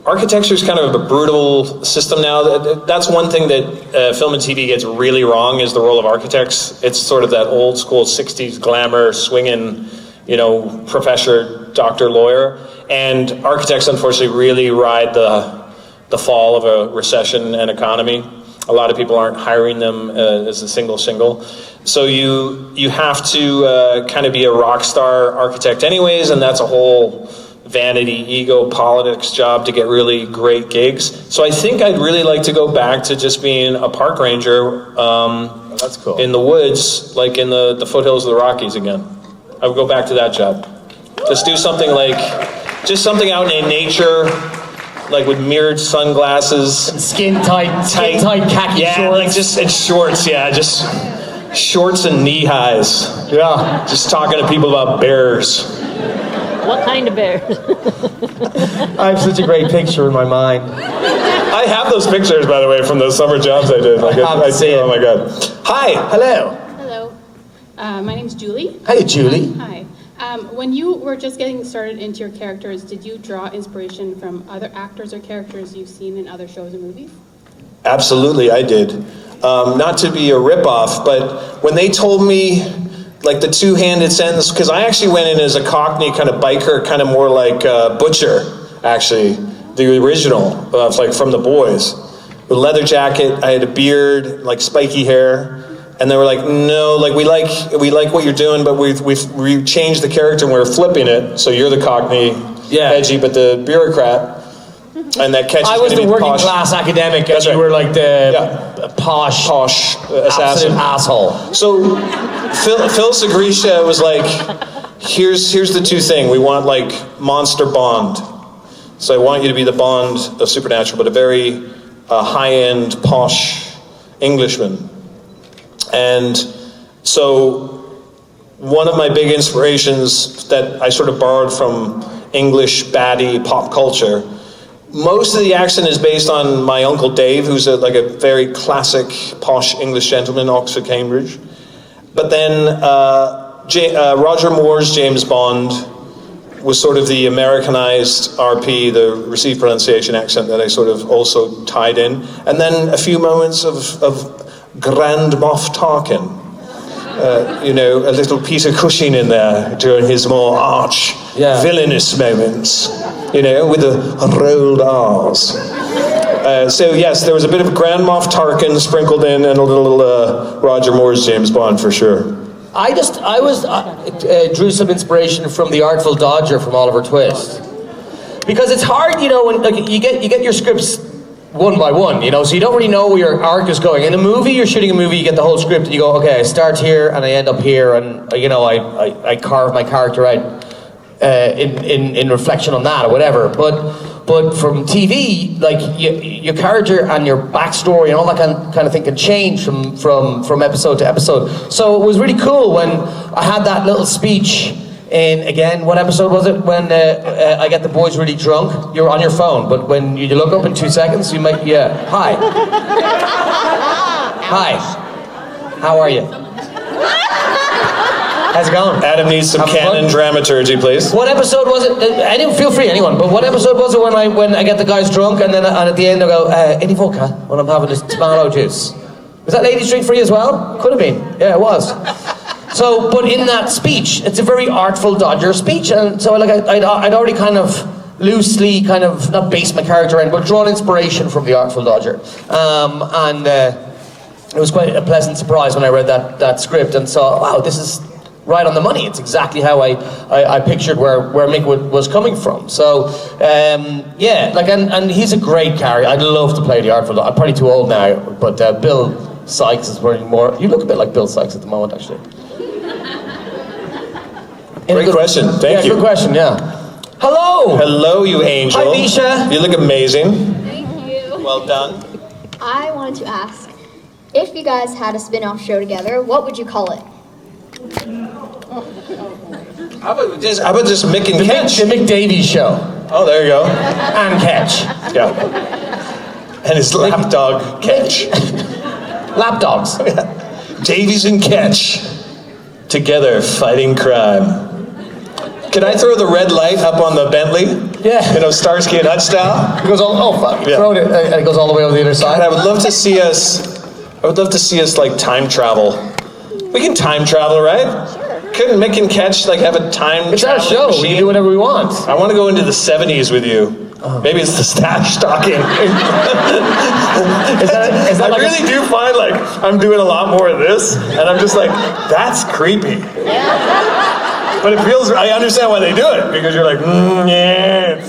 Architecture is kind of a brutal system now. That's one thing that film and TV gets really wrong is the role of architects. It's sort of that old school 60s glamour, swinging, professor, doctor, lawyer. And architects, unfortunately, really ride the fall of a recession and economy. A lot of people aren't hiring them as a single shingle. So you have to kind of be a rock star architect anyways, and that's a whole vanity, ego, politics job to get really great gigs. So I think I'd really like to go back to just being a park ranger that's cool. in the woods, like in the foothills of the Rockies again. I would go back to that job. Just do something something out in nature, like with mirrored sunglasses. And skin tight khaki shorts. Like and shorts, just shorts and knee highs. Yeah. Just talking to people about bears. What kind of bear? I have such a great picture in my mind. I have those pictures, by the way, from those summer jobs I did. Like, I see. Oh my God. Hi. Hello. Hello. My name's Julie. Hey, Julie. Hi. When you were just getting started into your characters, did you draw inspiration from other actors or characters you've seen in other shows and movies? Absolutely, I did. Not to be a ripoff, but when they told me, like the two-handed sentence, because I actually went in as a Cockney kind of biker, kind of more like Butcher, actually, the original, like from The Boys. With a leather jacket, I had a beard, like spiky hair, and they were like, no, like we like what you're doing, but we've changed the character and we're flipping it, so you're the Cockney, edgy, but the bureaucrat. And that catches I was the working class academic, and you were like the posh assassin asshole. So Phil Segrisha was like, here's the two thing. We want like monster Bond. So I want you to be the Bond of Supernatural, but a very high-end posh Englishman. And so one of my big inspirations that I sort of borrowed from English baddie pop culture, most of the accent is based on my Uncle Dave, who's like a very classic, posh English gentleman, Oxford, Cambridge. But then Roger Moore's James Bond was sort of the Americanized RP, the received pronunciation accent that I sort of also tied in. And then a few moments of Grand Moff Tarkin. A little Peter Cushing in there during his more arch villainous moments, with the rolled R's. So yes, there was a bit of Grand Moff Tarkin sprinkled in and a little Roger Moore's James Bond for sure. I drew some inspiration from the Artful Dodger from Oliver Twist. Because it's hard, when like, you get your scripts one by one, so you don't really know where your arc is going. In a movie, you're shooting a movie, you get the whole script, and you go, okay, I start here and I end up here, and I carve my character out in reflection on that or whatever. But from TV, like your character and your backstory and all that kind of thing can change from episode to episode. So it was really cool when I had that little speech. And again, what episode was it when I get the boys really drunk? You're on your phone, but when you look up in 2 seconds, you might, hi. Hi. How are you? How's it going? Adam needs some canon dramaturgy, please. What episode was it? I didn't feel free, anyone, but what episode was it when I get the guys drunk and then at the end I go, any vodka when I'm having this tomato juice? Was that Ladies Drink Free as well? Could have been. Yeah, it was. So, but in that speech, it's a very artful Dodger speech, and so like I'd already kind of loosely kind of not based my character in, but drawn inspiration from the Artful Dodger, and it was quite a pleasant surprise when I read that script and saw, wow, this is right on the money. It's exactly how I pictured where Mick was coming from. So yeah, like and he's a great character. I'd love to play the Artful Dodger. I'm probably too old now, but Bill Sykes is wearing more. You look a bit like Bill Sykes at the moment, actually. Great question. Thank you. Good question. Yeah. Hello. Hello, you angel. Hi, Misha. You look amazing. Thank you. Well done. I wanted to ask, if you guys had a spin-off show together, what would you call it? How about just Mick and Catch? The Mick Davies Show. Oh, there you go. And Catch. Yeah. And his lapdog Catch. Lapdogs. Davies and Catch. Together fighting crime. Can I throw the red light up on the Bentley? Yeah. You know, Starsky and Hutch style? It goes all, oh fuck. Yeah. Throw it, and it goes all the way over the other side. And I would love to see us, like time travel. We can time travel, right? Sure. Couldn't Mick and Catch like have a time It's our travel show. machine? We can do whatever we want. I want to go into the 70s with you. Oh. Maybe it's the stash talking. Is that I like really do find like I'm doing a lot more of this, and I'm just like, that's creepy. But it feels, I understand why they do it, because you're like, yeah.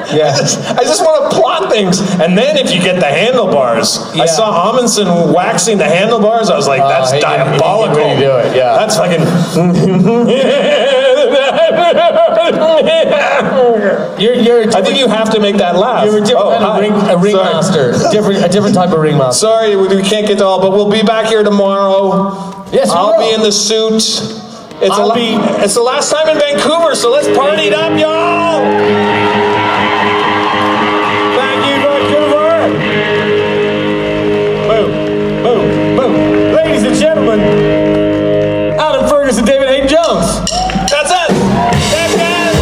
Yeah. I just want to plot things, and then if you get the handlebars, I saw Amundsen waxing the handlebars. I was like, that's diabolical. He can really do it, yeah. That's fucking. I think you have to make that laugh. You're a different kind of a ringmaster. A different type of ringmaster. Sorry, we can't get to all, but we'll be back here tomorrow. Yes, I'll be in the suit. It's the last time in Vancouver, so let's party it up, y'all! Thank you, Vancouver! Boom, boom, boom. Ladies and gentlemen, Adam Fergus and David Hayden Jones. That's it! Thanks, guys!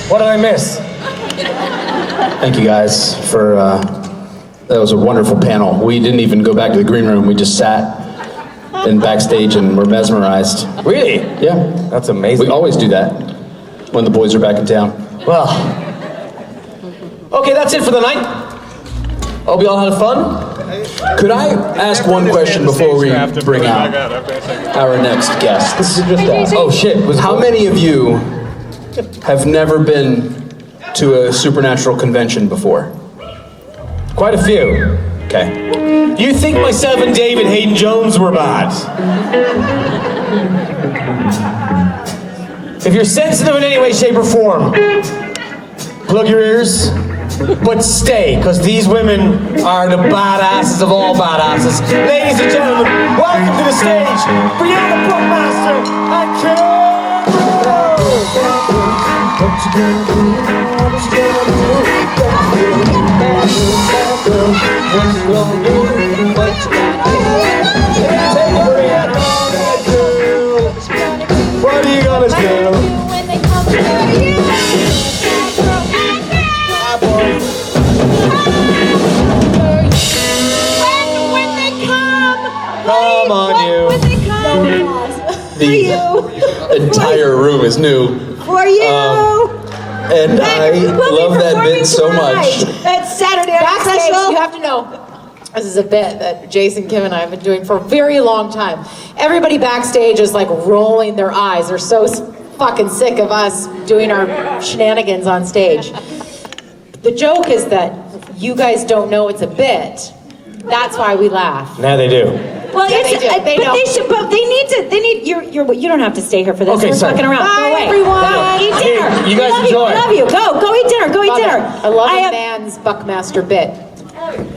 What did I miss? Thank you guys for, that was a wonderful panel. We didn't even go back to the green room. We just sat in backstage and were mesmerized. Really? Yeah. That's amazing. We always do that when the boys are back in town. Well, okay, that's it for the night. Hope you all had fun. Could I ask one question before we bring out our next guest? This is just oh shit. How many of you have never been to a Supernatural convention before? Quite a few. Okay. You think myself and David Hayden Jones were bad? If you're sensitive in any way, shape, or form, plug your ears, but stay, because these women are the badasses of all badasses. Ladies and gentlemen, welcome to the stage, Briana Buckmaster and Kim What are you gonna do? Come on, you. The entire room is new. For you. And I love that bit so much. It's Saturday Night Special. You have to know. This is a bit that Jason, Kim, and I have been doing for a very long time. Everybody backstage is like rolling their eyes. They're so fucking sick of us doing our shenanigans on stage. The joke is that you guys don't know it's a bit. That's why we laugh. Now they do. Well, Yeah, it's, they do. They know. but they need to. They need. You don't have to stay here for this. Okay, We're sorry. fucking around. Bye, Go away. everyone. Go eat dinner. You guys love enjoy. You. I love you. Go eat dinner. Go eat dinner. I love a man's Buckmaster bit.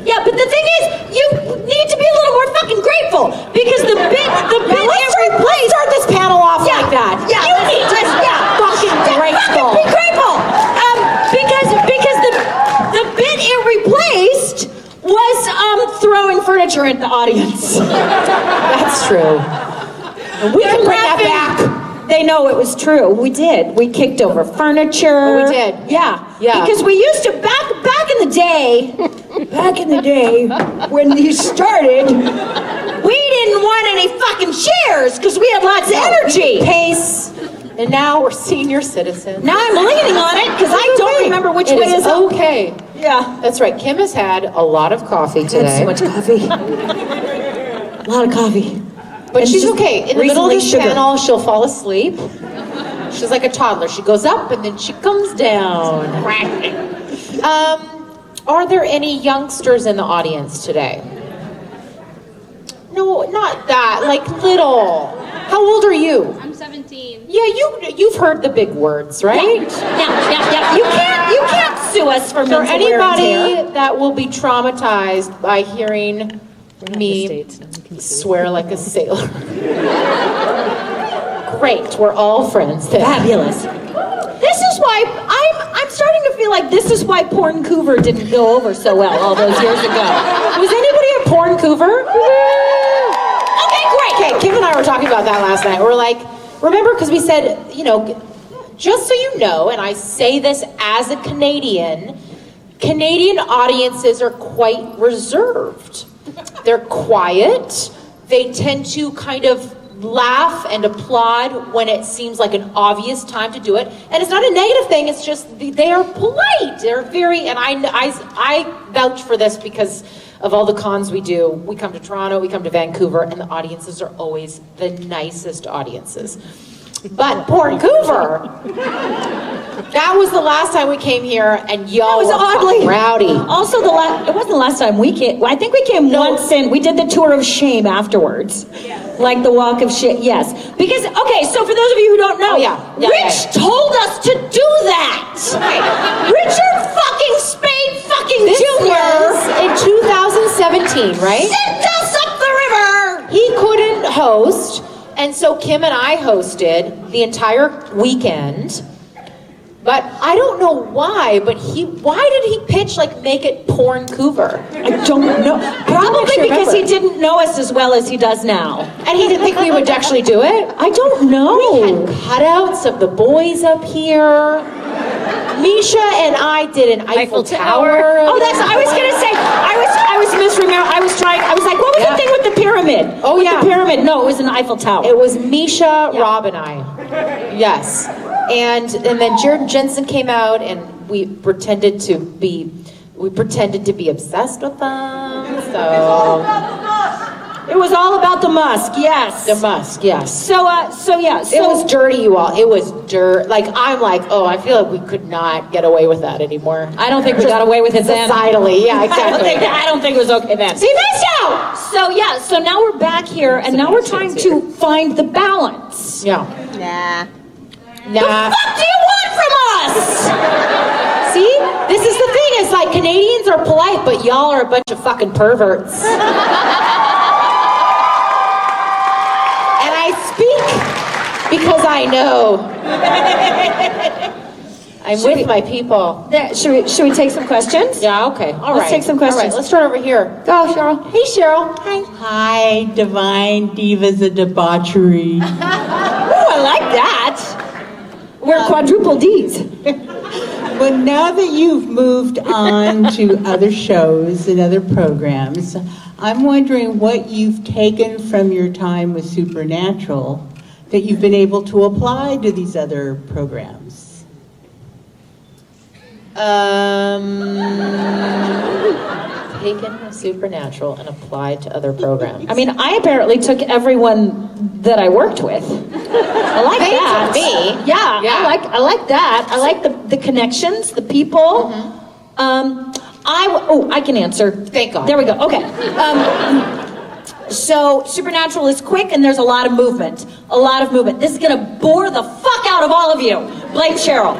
Yeah, but the thing is, you need to be a little more fucking grateful because the bit Let's start this panel off like that. Yeah, You need to fucking grateful. Be grateful. Because the bit it replaced was throwing furniture at the audience. That's true. And we can bring that back. They know it was true. We did. We kicked over furniture. We did. Yeah. Yeah. Because we used to back in the day, when these started, we didn't want any fucking chairs because we had lots of energy. Pace. And now we're senior citizens. Now I'm leaning on it because I don't remember which way is up. Okay. Yeah. That's right. Kim has had a lot of coffee today. Had so much coffee. A lot of coffee. But And she's just okay. In the middle of recently this sugar. panel, she'll fall asleep. She's like a toddler. She goes up and then she comes down. Are there any youngsters in the audience today? No, not that. Like little. How old are you? I'm 17. Yeah, you've heard the big words, right? Yeah. You can't sue us for For mental wear and tear. anybody that will be traumatized by hearing me swear like a sailor. Great, we're all friends then. Fabulous. This is why I'm starting to feel like this is why Porncouver didn't go over so well all those years ago. Was anybody at Porncouver? Okay, great. Okay, Kim and I were talking about that last night. We're like, remember, because we said, just so you know, and I say this as a Canadian audiences are quite reserved. They're quiet. They tend to kind of laugh and applaud when it seems like an obvious time to do it. And it's not a negative thing, it's just they are polite. They're very, and I vouch for this because of all the cons we do. We come to Toronto, we come to Vancouver, and the audiences are always the nicest audiences. But Porncouver, that was the last time we came here, and y'all was were oddly rowdy. Also, it wasn't the last time we came. I think we came once, and we did the tour of shame afterwards, like the walk of shame. Yes, because so for those of you who don't know, Rich told us to do that. Richard fucking Spade fucking This Jr. was in 2017, right? Sent us up the river. He couldn't host. And so Kim and I hosted the entire weekend. But I don't know why, but why did he pitch make it Porncouver? I don't know. Probably because he didn't know us as well as he does now. And he didn't think we would actually do it? I don't know. We had cutouts of the boys up here. Misha and I did an Eiffel Tower. Oh, I was gonna say, I was misremembering. I was like, what was the thing with the pyramid? Oh, yeah. The pyramid. No, it was an Eiffel Tower. It was Misha, Rob, and I. Yes. And then Jared Jensen came out, and we pretended to be obsessed with them. So it was all about the Musk. Yes. The Musk. Yes. So it was dirty, you all. It was dirt. I'm like, I feel like we could not get away with that anymore. I don't think we got away with it then. Societally, yeah, exactly. I don't think it was okay then. See, this show. So now we're back here, and now we're trying to find the balance. Yeah. Nah. The fuck do you want from us? See, this is the thing. It's like Canadians are polite, but y'all are a bunch of fucking perverts. And I speak because I know. I'm with my people. Should we take some questions? Yeah, okay. All right. Let's take some questions. All right, let's start over here. Go, Cheryl. Hey, Cheryl. Hi. Hi, Divine Divas of Debauchery. Ooh, I like that. We're quadruple Ds. But now that you've moved on to other shows and other programs, I'm wondering what you've taken from your time with Supernatural that you've been able to apply to these other programs. Taken from Supernatural and applied to other programs. I mean, I apparently took everyone that I worked with. I like that. Me. Yeah. I like that. I like the connections, the people. I can answer. Thank God. There we go. Okay. So Supernatural is quick and there's a lot of movement. This is gonna bore the fuck out of all of you. Blame Cheryl.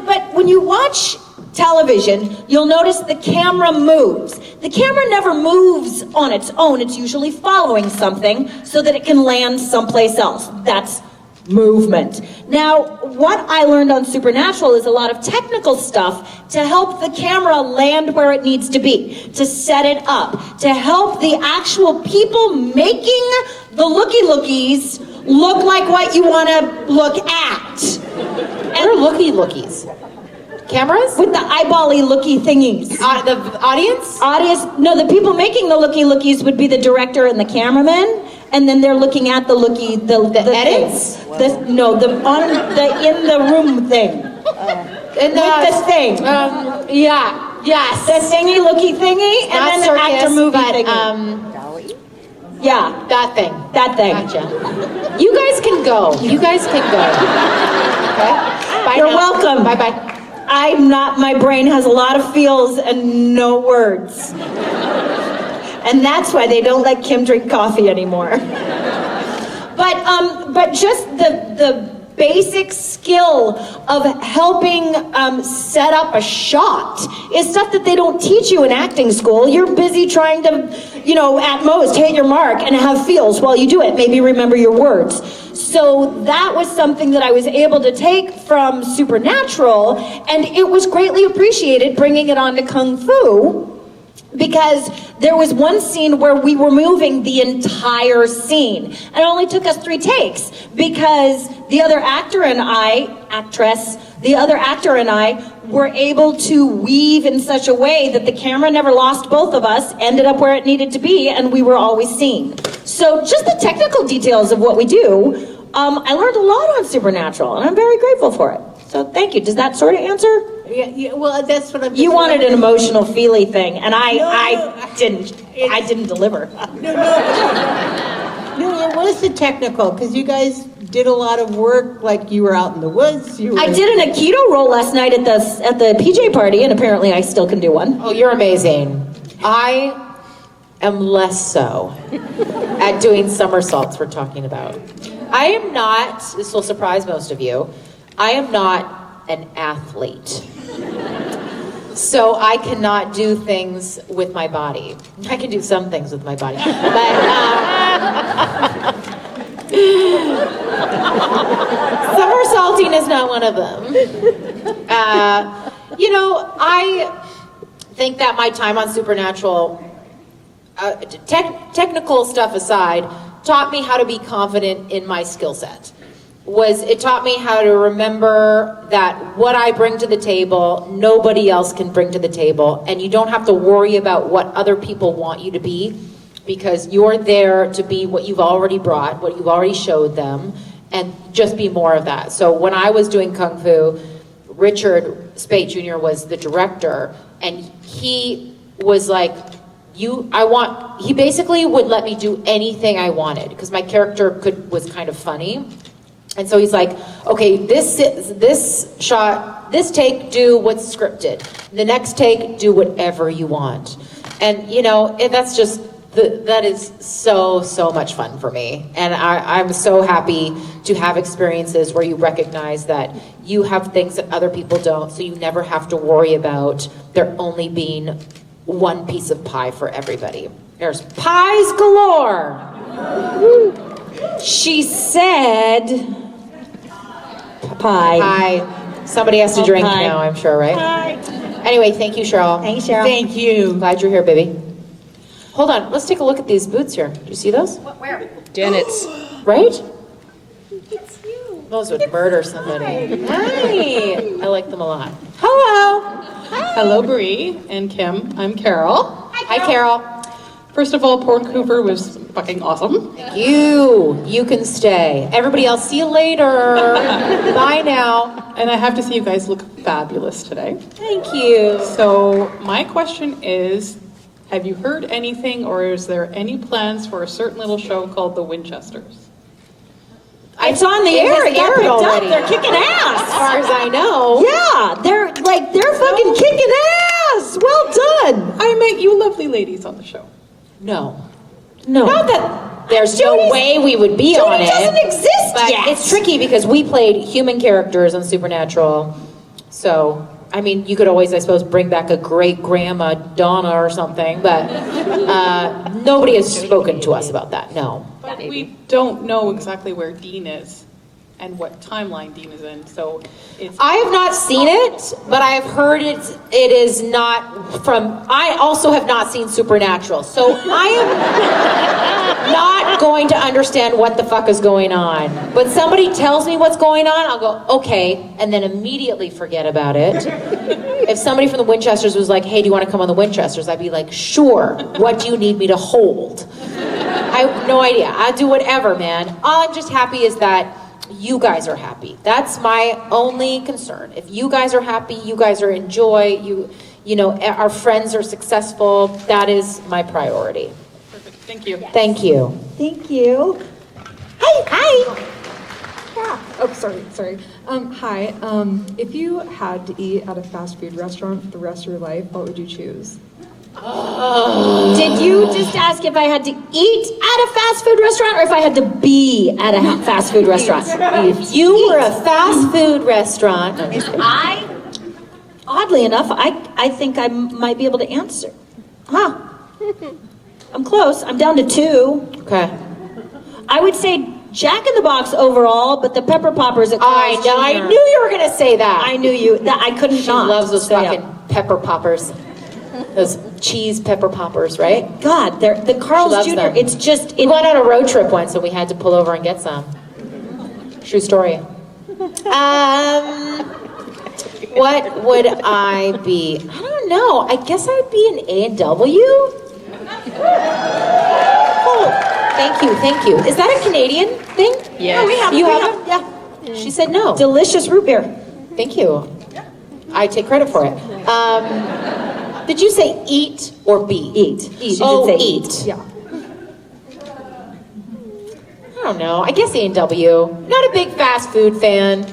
But when you watch television, you'll notice the camera moves. The camera never moves on its own. It's usually following something so that it can land someplace else. That's movement. Now, what I learned on Supernatural is a lot of technical stuff to help the camera land where it needs to be, to set it up, to help the actual people making the looky-lookies look like what you want to look at. What are looky-lookies? Cameras? With the eyeball-y looky thingies. The audience? No, the people making the looky-lookies would be the director and the cameraman, and then they're looking at the the edits? In the room thing. With the thing. Yes. The thingy, looky thingy, and Not then circus, the actor movie but, thingy. Yeah. That thing. That thing. Gotcha. You guys can go. Okay? Bye You're now. welcome. Bye-bye. My brain has a lot of feels and no words. And that's why they don't let Kim drink coffee anymore. But just the basic skill of helping set up a shot is stuff that they don't teach you in acting school. You're busy trying to, at most hit your mark and have feels while you do it. Maybe remember your words. So that was something that I was able to take from Supernatural, and it was greatly appreciated bringing it onto Kung Fu. Because there was one scene where we were moving the entire scene. And it only took us 3 takes because the other actor and I were able to weave in such a way that the camera never lost both of us, ended up where it needed to be, and we were always seen. So just the technical details of what we do, I learned a lot on Supernatural, and I'm very grateful for it. So thank you. Does that sort of answer? Yeah, well, that's what I'm... You wanted an emotional, feely thing, and I didn't deliver. No, it was the technical, because you guys did a lot of work, like you were out in the woods. I did an Aikido roll last night at the PJ party, and apparently I still can do one. Oh, you're amazing. I am less so at doing somersaults we're talking about. I am not, this will surprise most of you, I am not an athlete. So I cannot do things with my body. I can do some things with my body. But, somersaulting is not one of them. I think that my time on Supernatural, technical stuff aside, taught me how to be confident in my skill set. It taught me how to remember that what I bring to the table, nobody else can bring to the table, and you don't have to worry about what other people want you to be, because you're there to be what you've already brought, what you've already showed them, and just be more of that. So when I was doing Kung Fu, Richard Spate Jr. was the director, and he was like, he basically would let me do anything I wanted, because my character was kind of funny. And so he's like, okay, this shot, this take, do what's scripted. The next take, do whatever you want. And that's just, that is so much fun for me. And I'm so happy to have experiences where you recognize that you have things that other people don't, so you never have to worry about there only being one piece of pie for everybody. There's pies galore. She said... Pie. Somebody has to drink pie. now, I'm sure, right? Pie. Anyway, thank you, Cheryl. Thanks, Cheryl. Thank you. Glad you're here, baby. Hold on, let's take a look at these boots here. Do you see those? Where? Janet's. Right? It's you. Those would murder somebody. Hi. I like them a lot. Hello. Hello, Bree and Kim. I'm Carol. Hi, Carol. First of all, Vancouver was fucking awesome. You can stay. Everybody else, see you later. Bye now. And I have to say, you guys look fabulous today. Thank you. So my question is, have you heard anything, or is there any plans for a certain little show called The Winchesters? It's on the air. It got picked up. They're kicking ass. As far as I know. Yeah, they're fucking kicking ass. Well done. I met you lovely ladies on the show. No. Not that there's no way we would be on it. Doesn't exist but yet. It's tricky because we played human characters on Supernatural. So I mean, you could always, I suppose, bring back a great grandma Donna or something, but nobody has spoken to us about that. No. But we don't know exactly where Dean is and what timeline Dean is in, so it's... I have not seen it, but I have heard it is not from... I also have not seen Supernatural, so I am not going to understand what the fuck is going on. But somebody tells me what's going on, I'll go, okay, and then immediately forget about it. If somebody from the Winchesters was like, hey, do you want to come on the Winchesters? I'd be like, sure, what do you need me to hold? I have no idea. I'll do whatever, man. All I'm just happy is that you guys are happy. That's my only concern. If you guys are happy, you guys are enjoy, you know, our friends are successful, that is my priority. Perfect. Thank you. Thank you. Thank you. Hi. Yeah. Oh, sorry. Hi. If you had to eat at a fast food restaurant for the rest of your life, what would you choose? Did you just ask if I had to eat at a fast food restaurant or if I had to be at a fast food restaurant? If you were a fast food restaurant, oddly enough, I think I might be able to answer. Huh. I'm close. I'm down to 2. Okay. I would say Jack in the Box overall, but the Pepper Poppers at Carl's Jr. I knew you were going to say that. I knew you. I couldn't She loves those fucking Pepper Poppers. Those cheese Pepper Poppers, right? God, they're the Carl's Jr. Them. It's just... We went on a road trip once and we had to pull over and get some. True story. What would I be? I don't know. I guess I would be an A&W. Oh, thank you. Is that a Canadian thing? Yes. Oh, we have. You have them? Yeah. She said no. Delicious root beer. Thank you. I take credit for it. Did you say eat or be? Eat. Eat. She Oh, did say eat. Yeah. I don't know. I guess A&W. Not a big fast food fan.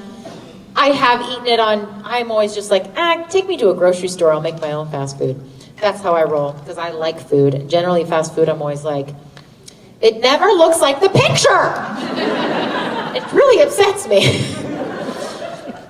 I have eaten it on... I'm always just like, take me to a grocery store. I'll make my own fast food. That's how I roll, because I like food. And generally, fast food, I'm always like, it never looks like the picture! It really upsets me.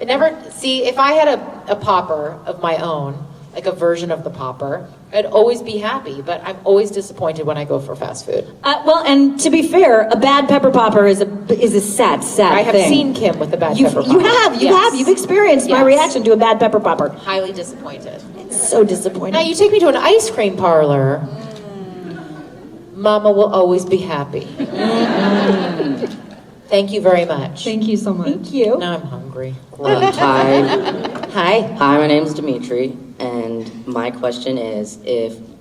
It never... See, if I had a popper of my own, like a version of the popper, I'd always be happy, but I'm always disappointed when I go for fast food. Well, and to be fair, a bad pepper popper is a sad I have thing. seen Kim with a bad pepper popper. You've experienced my reaction to a bad pepper popper. Highly disappointed. It's so disappointing. Now you take me to an ice cream parlor, Mama will always be happy. Thank you very much. Thank you so much. Thank you. Now I'm hungry. Hi. Hi. Hi, my name's Dimitri, and my question is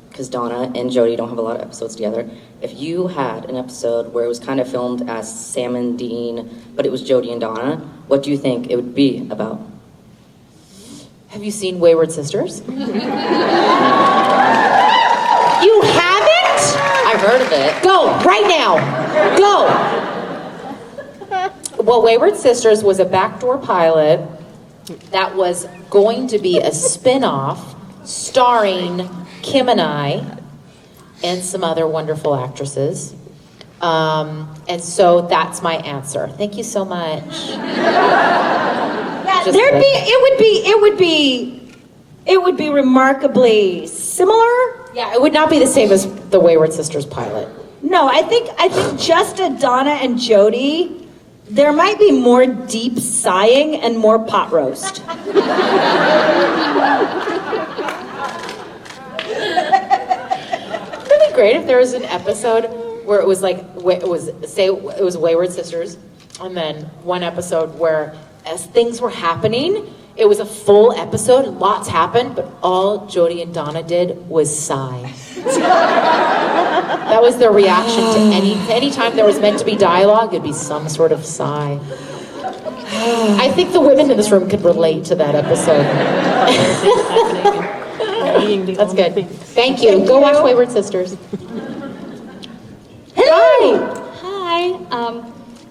because Donna and Jody don't have a lot of episodes together, if you had an episode where it was kind of filmed as Sam and Dean, but it was Jody and Donna, what do you think it would be about? Have you seen Wayward Sisters? You haven't? I've heard of it. Go, right now. Go. Well, Wayward Sisters was a backdoor pilot that was going to be a spin-off starring Kim and I and some other wonderful actresses. And so that's my answer. Thank you so much. It would be remarkably similar. Yeah, it would not be the same as the Wayward Sisters pilot. No, I think just a Donna and Jody, there might be more deep sighing and more pot roast. Wouldn't it be great if there was an episode where it was like, it was Wayward Sisters, and then one episode where as things were happening, it was a full episode, lots happened, but all Jody and Donna did was sigh. That was their reaction to any time there was meant to be dialogue, it'd be some sort of sigh. I think the women in this room could relate to that episode. That's good. Thank you. Go watch Wayward Sisters. Hi.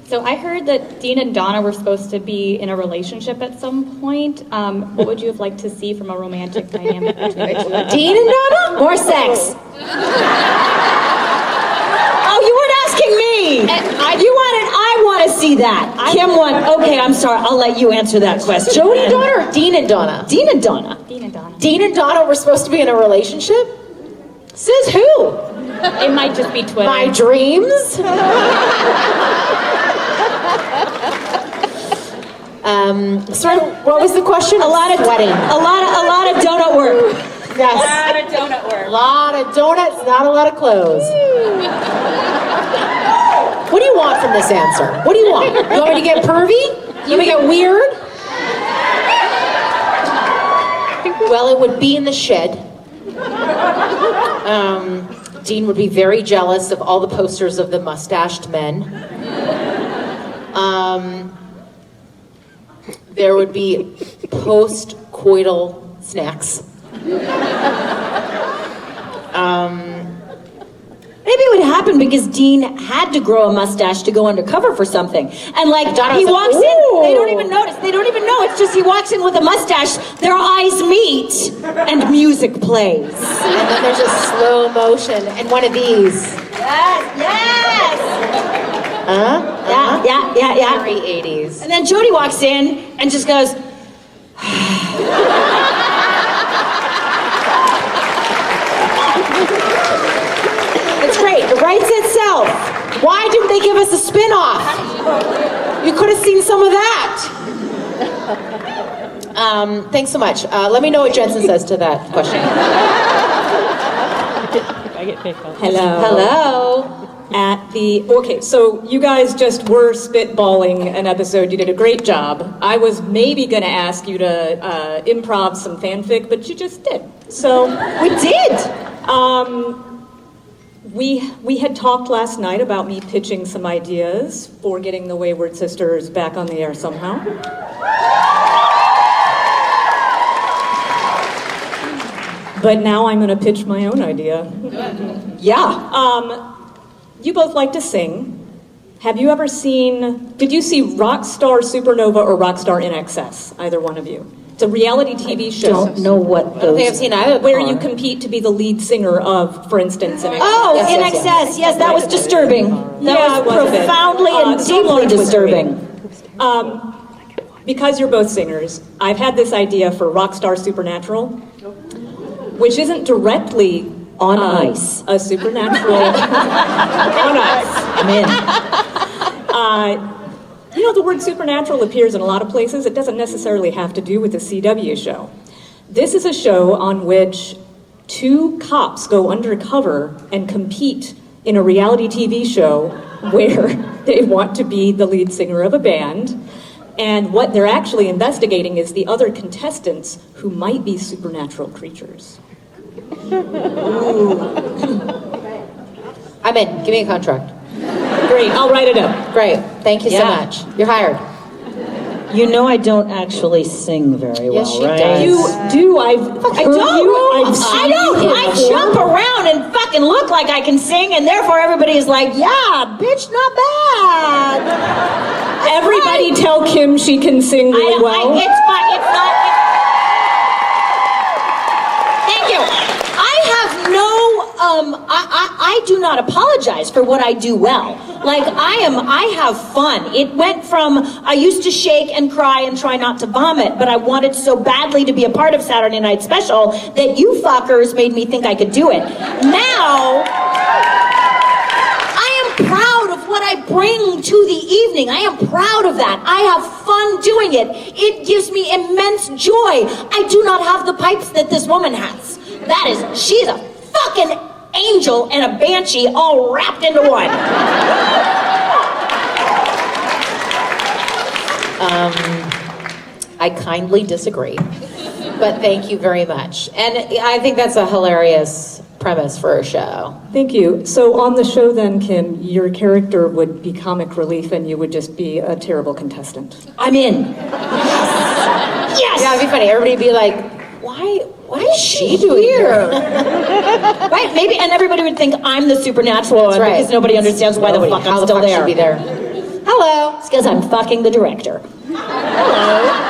So I heard that Dean and Donna were supposed to be in a relationship at some point. What would you have liked to see from a romantic dynamic between the two? Dean and Donna? More sex. Oh, you weren't asking me. I want see that. Kim won. Okay, I'm sorry. I'll let you answer that question. Jody and Donna or Dean and Donna? Dean and Donna. Dean and Donna. Dean and Donna were supposed to be in a relationship? Says who? It might just be Twitter. My dreams? Sorry, what was the question? A lot of sweating. A lot of donut work. Yes. A lot of donut work. A lot of donuts, not a lot of clothes. What do you want from this answer? What do you want? You want me to get pervy? You want me to get weird? Well, it would be in the shed. Dean would be very jealous of all the posters of the mustached men. There would be post-coital snacks. Maybe it would happen because Dean had to grow a mustache to go undercover for something. And like, Donna he was walks like, in, they "Ooh." don't even notice. They don't even know. It's just he walks in with a mustache, their eyes meet, and music plays. And then there's a slow motion, and one of these. Yes! Yeah. Very 80s. And then Jody walks in and just goes, It's great. It writes itself. Why didn't they give us a spin-off? You could have seen some of that. Thanks so much. Let me know what Jensen says to that question. I get picked up. hello. Okay, so you guys just were spitballing an episode. You did a great job. I was maybe going to ask you to improv some fanfic, but you just did. So We did. We had talked last night about me pitching some ideas for getting the Wayward Sisters back on the air somehow. But now I'm going to pitch my own idea. Yeah. You both like to sing. Have you ever did you see Rockstar Supernova or Rockstar in Excess? Either one of you. It's a reality TV show. Don't know what I don't think I've seen either. Where you compete to be the lead singer of, for instance, In Excess. Oh, In Excess. Yes, that was disturbing. That was it was a bit. profoundly and so deeply long was disturbing. Because you're both singers, I've had this idea for Rockstar Supernatural, which isn't directly on ice. A supernatural on ice. I'm in. You know, the word supernatural appears in a lot of places. It doesn't necessarily have to do with the CW show. This is a show on which two cops go undercover and compete in a reality TV show where they want to be the lead singer of a band. And what they're actually investigating is the other contestants who might be supernatural creatures. I'm in. Give me a contract. Great, I'll write it up. Great. Thank you so much. You're hired. You know I don't actually sing very well, Yes, she right? does. You do. I jump around and fucking look like I can sing, and therefore everybody is like, yeah, bitch, not bad. Everybody tell Kim she can sing really well. It's fine. It's not. Thank you. I have no. I do not apologize for what I do well. Like I have fun. It went from I used to shake and cry and try not to vomit, but I wanted so badly to be a part of Saturday Night Special that you fuckers made me think I could do it. Now I am proud of what I bring to the evening. I am proud of that. I have fun doing it. It gives me immense joy. I do not have the pipes that this woman has. She's a fucking angel and a banshee all wrapped into one. I kindly disagree, but thank you very much. And I think that's a hilarious premise for a show. Thank you. So on the show then, Kim, your character would be comic relief and you would just be a terrible contestant. I'm in. Yes! Yeah, it'd be funny. Everybody would be like, why is she doing here? Right, maybe, and everybody would think I'm the supernatural one because nobody understands why the fuck I'm still there. Should be there. Hello. It's because I'm fucking the director. Hello.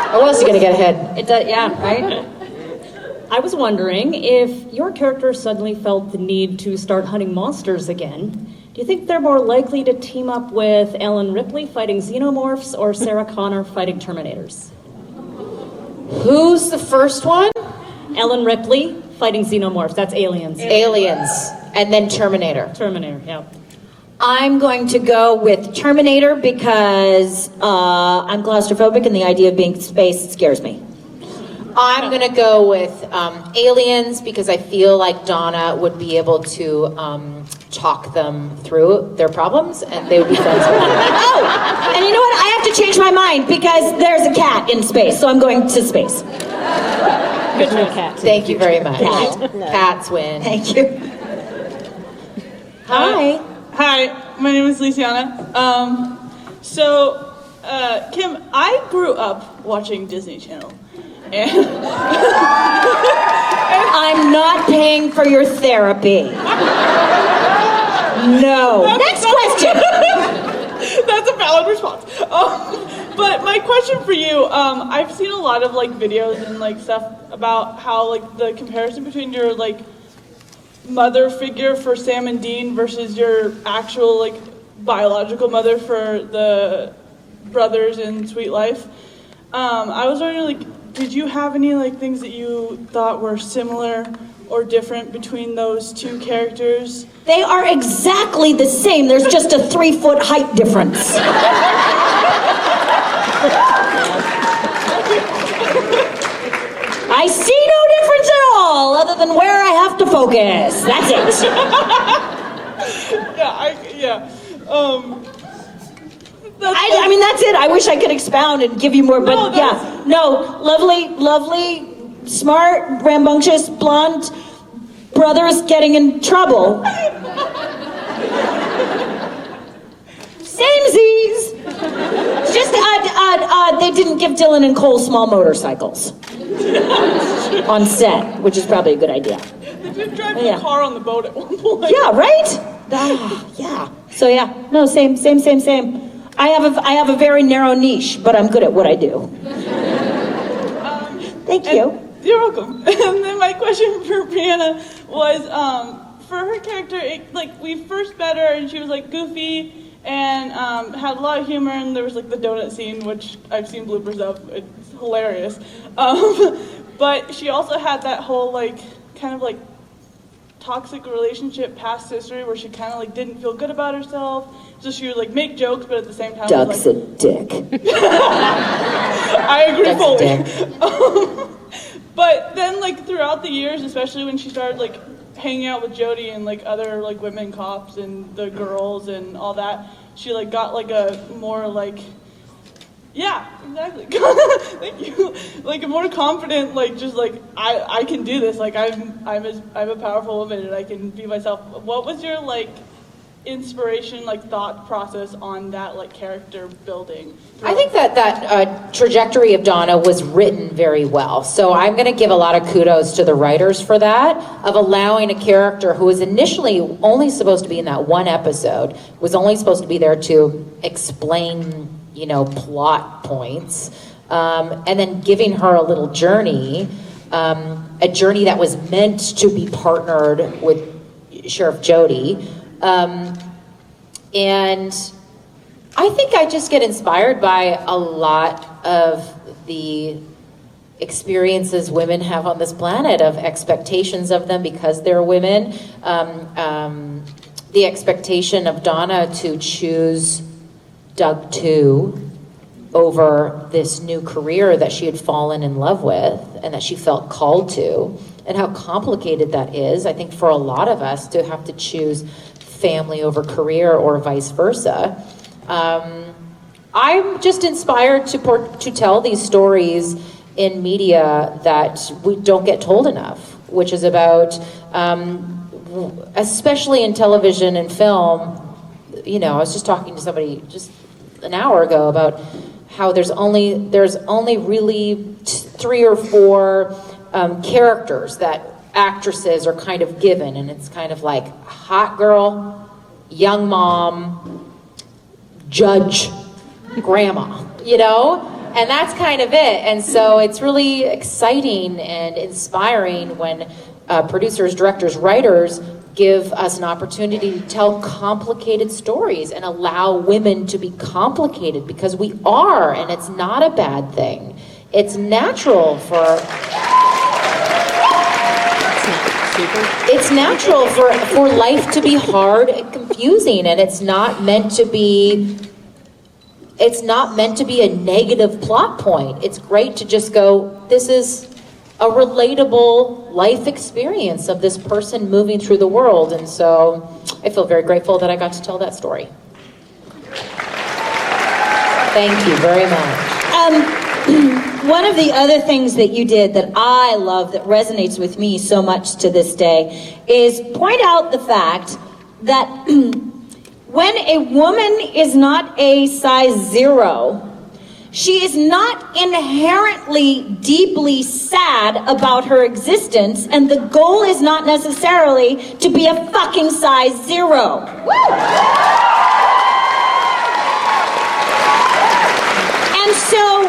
How else are you gonna get ahead? It does, yeah, right? I was wondering if your character suddenly felt the need to start hunting monsters again. Do you think they're more likely to team up with Ellen Ripley fighting xenomorphs or Sarah Connor fighting Terminators? Who's the first one? Ellen Ripley fighting xenomorphs. That's Aliens. Aliens. And then Terminator. Terminator, yeah. I'm going to go with Terminator because I'm claustrophobic and the idea of being in space scares me. I'm going to go with Aliens because I feel like Donna would be able to talk them through their problems and they would be friends with her. Oh, and you know what? I have to change my mind because there's a cat in space, so I'm going to space. Good for a cat. Thank you very much. Cats win. Thank you. Hi. Hi, my name is Luciana. Kim, I grew up watching Disney Channel. And I'm not paying for your therapy. No. Next question. That's a valid response. But my question for you, I've seen a lot of like videos and like stuff about how like the comparison between your like mother figure for Sam and Dean versus your actual like biological mother for the brothers in Sweet Life. I was wondering, like, did you have any like things that you thought were similar or different between those two characters? They are exactly the same. There's just a 3-foot height difference. I see no difference at all, other than where I have to focus. That's it. I mean, that's it. I wish I could expound and give you more, but lovely, smart, rambunctious, blonde brothers getting in trouble. Samesies. It's just odd. They didn't give Dylan and Cole small motorcycles on set, which is probably a good idea. They did drive the car on the boat at one point. Yeah, right? Yeah. So yeah, no, same. I have a very narrow niche, but I'm good at what I do. Thank you. You're welcome. And then my question for Briana was, for her character, we first met her and she was like goofy and had a lot of humor, and there was like the donut scene, which I've seen bloopers of. It's hilarious. But she also had that whole like kind of like toxic relationship past history where she kind of like didn't feel good about herself. So she would like make jokes, but at the same time, Doug's was, a dick. I agree fully. But then like throughout the years, especially when she started like hanging out with Jody and like other like women cops and the girls and all that, she like got like a more like, yeah, exactly. Thank you. Like a more confident, like just like I can do this. Like I'm a powerful woman and I can be myself. What was your like inspiration, like thought process on that like character building? I think that trajectory of Donna was written very well. So I'm going to give a lot of kudos to the writers for that, of allowing a character who was initially only supposed to be in that one episode, was only supposed to be there to explain, plot points, and then giving her a little journey, a journey that was meant to be partnered with Sheriff Jody. And I think I just get inspired by a lot of the experiences women have on this planet, of expectations of them because they're women. The expectation of Donna to choose Doug 2 over this new career that she had fallen in love with and that she felt called to, and how complicated that is, I think, for a lot of us to have to choose family over career or vice versa. I'm just inspired to tell these stories in media that we don't get told enough, which is about, especially in television and film, I was just talking to somebody just an hour ago about how there's only really 3 or 4 characters that actresses are kind of given, and it's kind of like hot girl, young mom, judge, grandma, and that's kind of it. And so it's really exciting and inspiring when producers, directors, writers give us an opportunity to tell complicated stories and allow women to be complicated, because we are, and it's not a bad thing. It's natural for life to be hard and confusing, and it's not meant to be a negative plot point. It's great to just go, this is a relatable life experience of this person moving through the world. And so I feel very grateful that I got to tell that story. Thank you very much. One of the other things that you did that I love, that resonates with me so much to this day, is point out the fact that when a woman is not a size 0, she is not inherently deeply sad about her existence, and the goal is not necessarily to be a fucking size 0. Woo! And so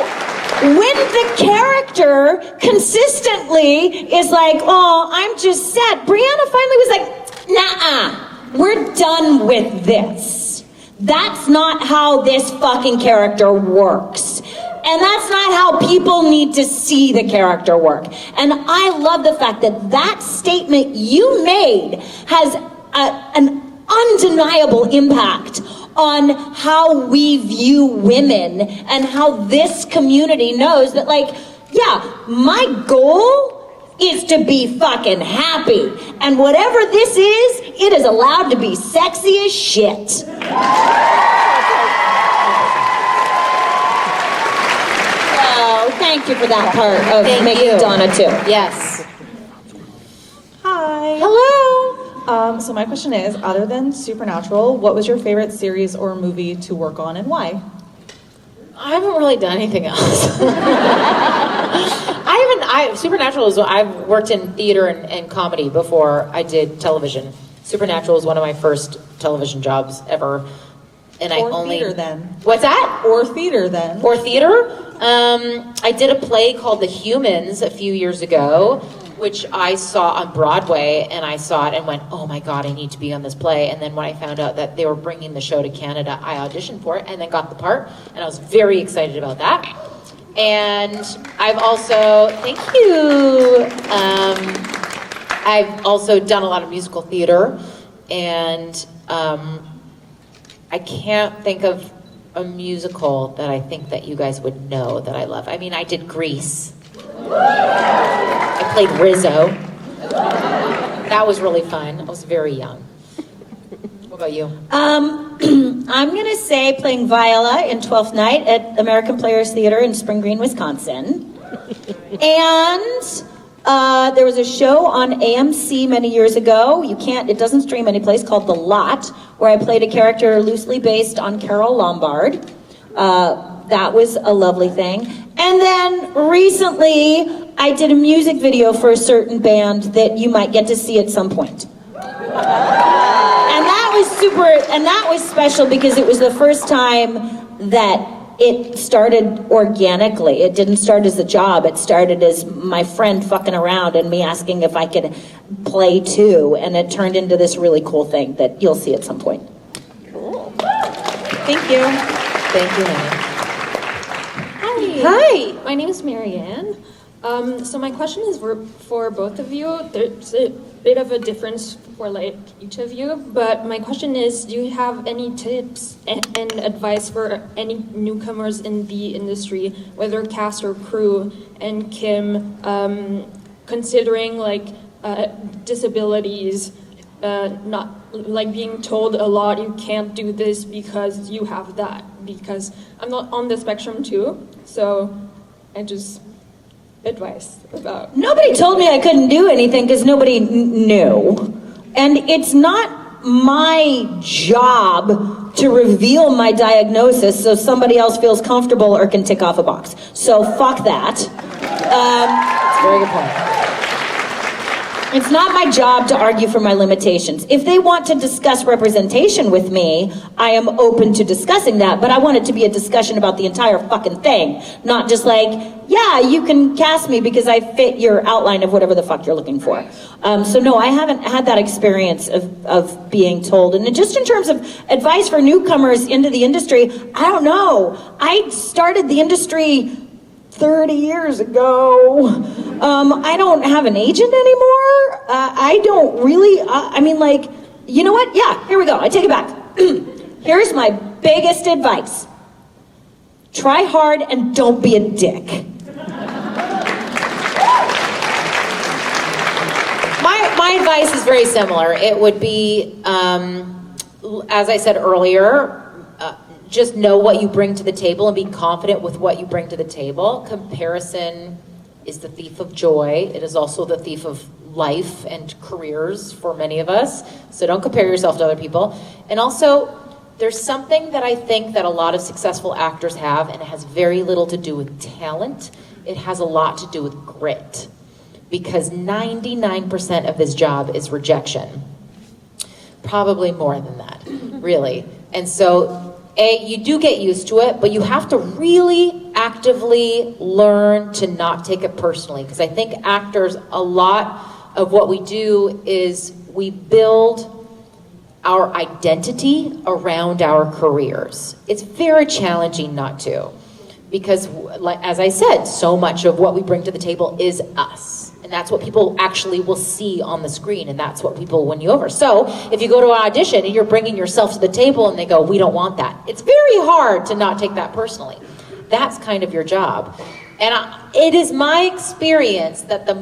when the character consistently is like, oh, I'm just sad, Briana finally was like, nah, we're done with this. That's not how this fucking character works. And that's not how people need to see the character work. And I love the fact that that statement you made has an undeniable impact on how we view women and how this community knows that, like, yeah, my goal is to be fucking happy. And whatever this is, it is allowed to be sexy as shit. Oh, thank you for that part of making Donna too. Yes. Hi. Hello. So my question is, other than Supernatural, what was your favorite series or movie to work on and why? I haven't really done anything else. Supernatural is, I've worked in theater and comedy before I did television. Supernatural was one of my first television jobs ever. And theater then. What's that? Or theater then. Or theater? I did a play called The Humans a few years ago, which I saw on Broadway, and I saw it and went, oh my God, I need to be on this play. And then when I found out that they were bringing the show to Canada, I auditioned for it and then got the part, and I was very excited about that. And I've also, thank you, I've also done a lot of musical theater, and I can't think of a musical that I think that you guys would know that I love. I mean, I did Grease. I played Rizzo. That was really fun. I was very young. What about you? I'm gonna say playing Viola in 12th Night at American Players Theater in Spring Green, Wisconsin. And there was a show on AMC many years ago. It doesn't stream anyplace, called The Lot, where I played a character loosely based on Carole Lombard. That was a lovely thing. And then recently, I did a music video for a certain band that you might get to see at some point. And that was special because it was the first time that it started organically. It didn't start as a job. It started as my friend fucking around and me asking if I could play too. And it turned into this really cool thing that you'll see at some point. Cool. Thank you. Thank you, Annie. Hi, my name is Marianne. So my question is for both of you. There's a bit of a difference for like each of you, but my question is, do you have any tips and advice for any newcomers in the industry, whether cast or crew? And Kim, considering like disabilities, not like being told a lot, you can't do this because you have that, because I'm not on the spectrum too, so I just advice about. Nobody told me I couldn't do anything because nobody knew. And it's not my job to reveal my diagnosis so somebody else feels comfortable or can tick off a box. So fuck that. That's a very good point. It's not my job to argue for my limitations. If they want to discuss representation with me, I am open to discussing that, but I want it to be a discussion about the entire fucking thing, not just like, yeah, you can cast me because I fit your outline of whatever the fuck you're looking for. So no, I haven't had that experience of being told. And just in terms of advice for newcomers into the industry, I don't know. I started the industry 30 years ago. I don't have an agent anymore. I don't really, I mean, like, you know what? Yeah, here we go. I take it back. Here's my biggest advice. Try hard and don't be a dick. My advice is very similar. It would be, as I said earlier, just know what you bring to the table and be confident with what you bring to the table. Comparison is the thief of joy. It is also the thief of life and careers for many of us. So don't compare yourself to other people. And also, there's something that I think that a lot of successful actors have, and it has very little to do with talent. It has a lot to do with grit. Because 99% of this job is rejection. Probably more than that, really. And so, you do get used to it, but you have to really actively learn to not take it personally. Because I think actors, a lot of what we do is we build our identity around our careers. It's very challenging not to. Because, as I said, so much of what we bring to the table is us. And that's what people actually will see on the screen, and that's what people win you over. So if you go to an audition and you're bringing yourself to the table and they go, we don't want that, it's very hard to not take that personally. That's kind of your job. And it is my experience that the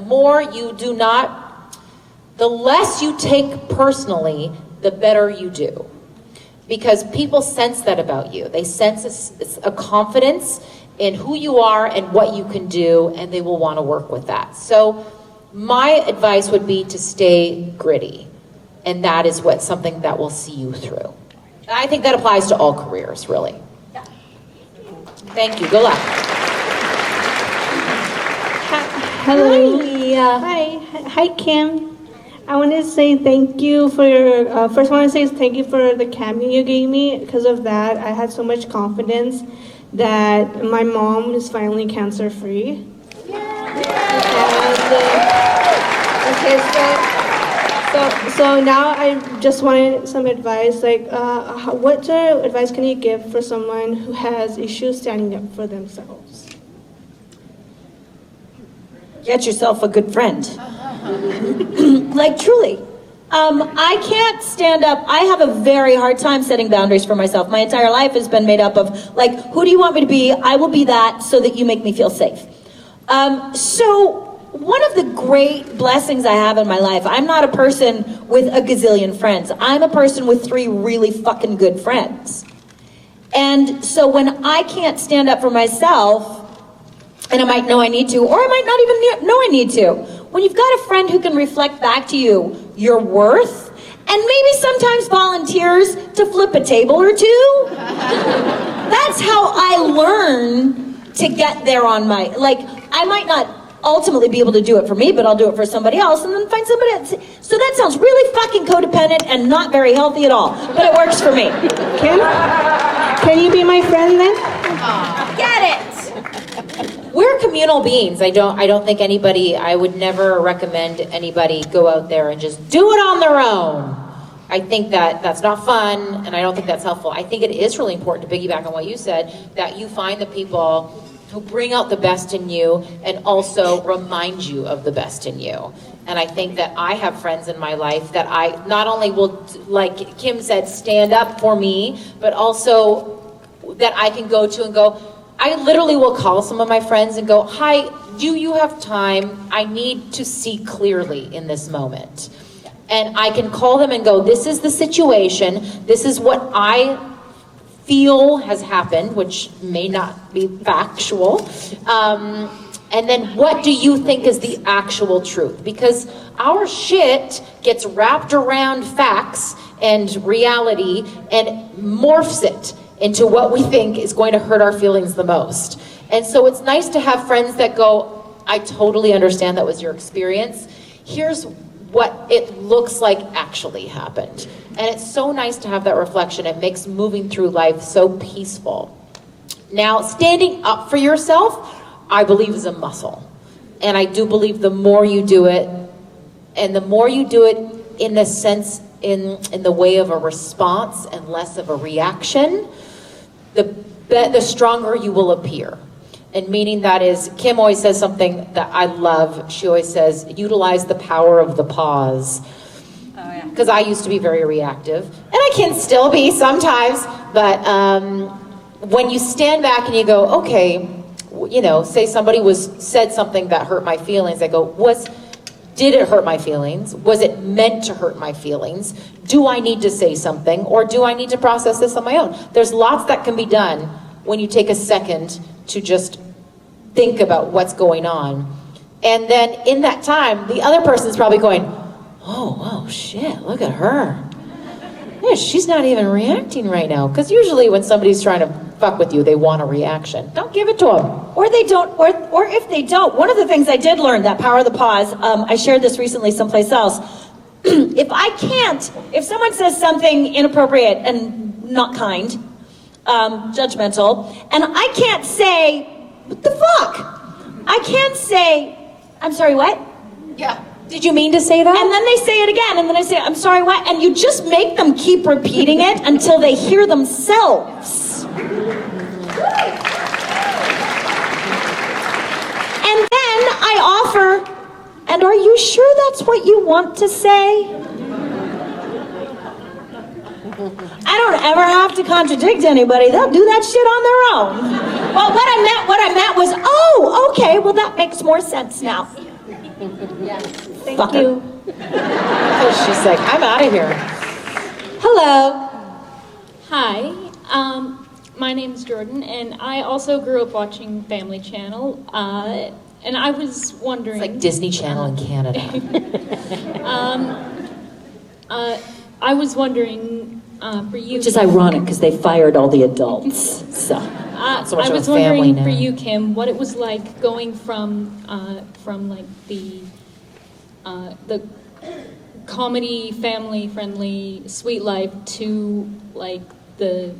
less you take personally, the better you do. Because people sense that about you. They sense a confidence in who you are and what you can do, and they will want to work with that. So my advice would be to stay gritty, and that is something that will see you through. And I think that applies to all careers, really. Thank you. Good luck. Hello. Hi, Kim. I want to say thank you for your, first I want to say thank you for the cameo you gave me. Because of that, I had so much confidence that my mom is finally cancer-free. So now I just wanted some advice, like what sort of advice can you give for someone who has issues standing up for themselves? Get yourself a good friend. Like, truly. I can't stand up. I have a very hard time setting boundaries for myself. My entire life has been made up of, like, who do you want me to be? I will be that so that you make me feel safe. So one of the great blessings I have in my life, I'm not a person with a gazillion friends. I'm a person with 3 really fucking good friends. And so when I can't stand up for myself, and I might know I need to, or I might not even know I need to, when you've got a friend who can reflect back to you your worth, and maybe sometimes volunteers to flip a table or 2, that's how I learn to get there on my, like, I might not ultimately be able to do it for me, but I'll do it for somebody else and then find somebody else. So that sounds really fucking codependent and not very healthy at all, but it works for me. Kim, can you be my friend then? Get it! We're communal beings. I don't think anybody, I would never recommend anybody go out there and just do it on their own. I think that's not fun, and I don't think that's helpful. I think it is really important to piggyback on what you said, that you find the people who bring out the best in you and also remind you of the best in you. And I think that I have friends in my life that I not only will, like Kim said, stand up for me, but also that I can go to and go, I literally will call some of my friends and go, hi, do you have time? I need to see clearly in this moment. And I can call them and go, this is the situation. This is what I feel has happened, which may not be factual. And then what do you think is the actual truth? Because our shit gets wrapped around facts and reality and morphs it into what we think is going to hurt our feelings the most. And so it's nice to have friends that go, I totally understand that was your experience. Here's what it looks like actually happened. And it's so nice to have that reflection. It makes moving through life so peaceful. Now, standing up for yourself, I believe, is a muscle. And I do believe the more you do it, and the more you do it in a sense, in the way of a response and less of a reaction, the stronger you will appear. And meaning that is, Kim always says something that I love. She always says, utilize the power of the pause. Because I used to be very reactive, and I can still be sometimes, but when you stand back and you go, okay, you know, say somebody said something that hurt my feelings, I go, did it hurt my feelings? Was it meant to hurt my feelings? Do I need to say something, or do I need to process this on my own? There's lots that can be done when you take a second to just think about what's going on. And then in that time, the other person's probably going, oh, shit, look at her. Yeah, she's not even reacting right now. Because usually when somebody's trying to fuck with you, they want a reaction. Don't give it to them. Or they don't, or if they don't. One of the things I did learn, that power of the pause, I shared this recently someplace else. If someone says something inappropriate and not kind, judgmental, and I can't say, what the fuck? I can't say, I'm sorry, what? Yeah. Did you mean to say that? And then they say it again, and then I say, I'm sorry, what? And you just make them keep repeating it until they hear themselves. And then I offer, and are you sure that's what you want to say? I don't ever have to contradict anybody. They'll do that shit on their own. Well, what I meant was, oh, okay, well that makes more sense now. Thank you. Oh, she's like, I'm out of here. Hello. Hi. My name's Jordan, and I also grew up watching Family Channel. And I was wondering. It's like Disney Channel in Canada. I was wondering for you. Which is ironic because they fired all the adults. So. I was wondering for you, Kim, what it was like going from like the comedy, family-friendly, sweet life to like the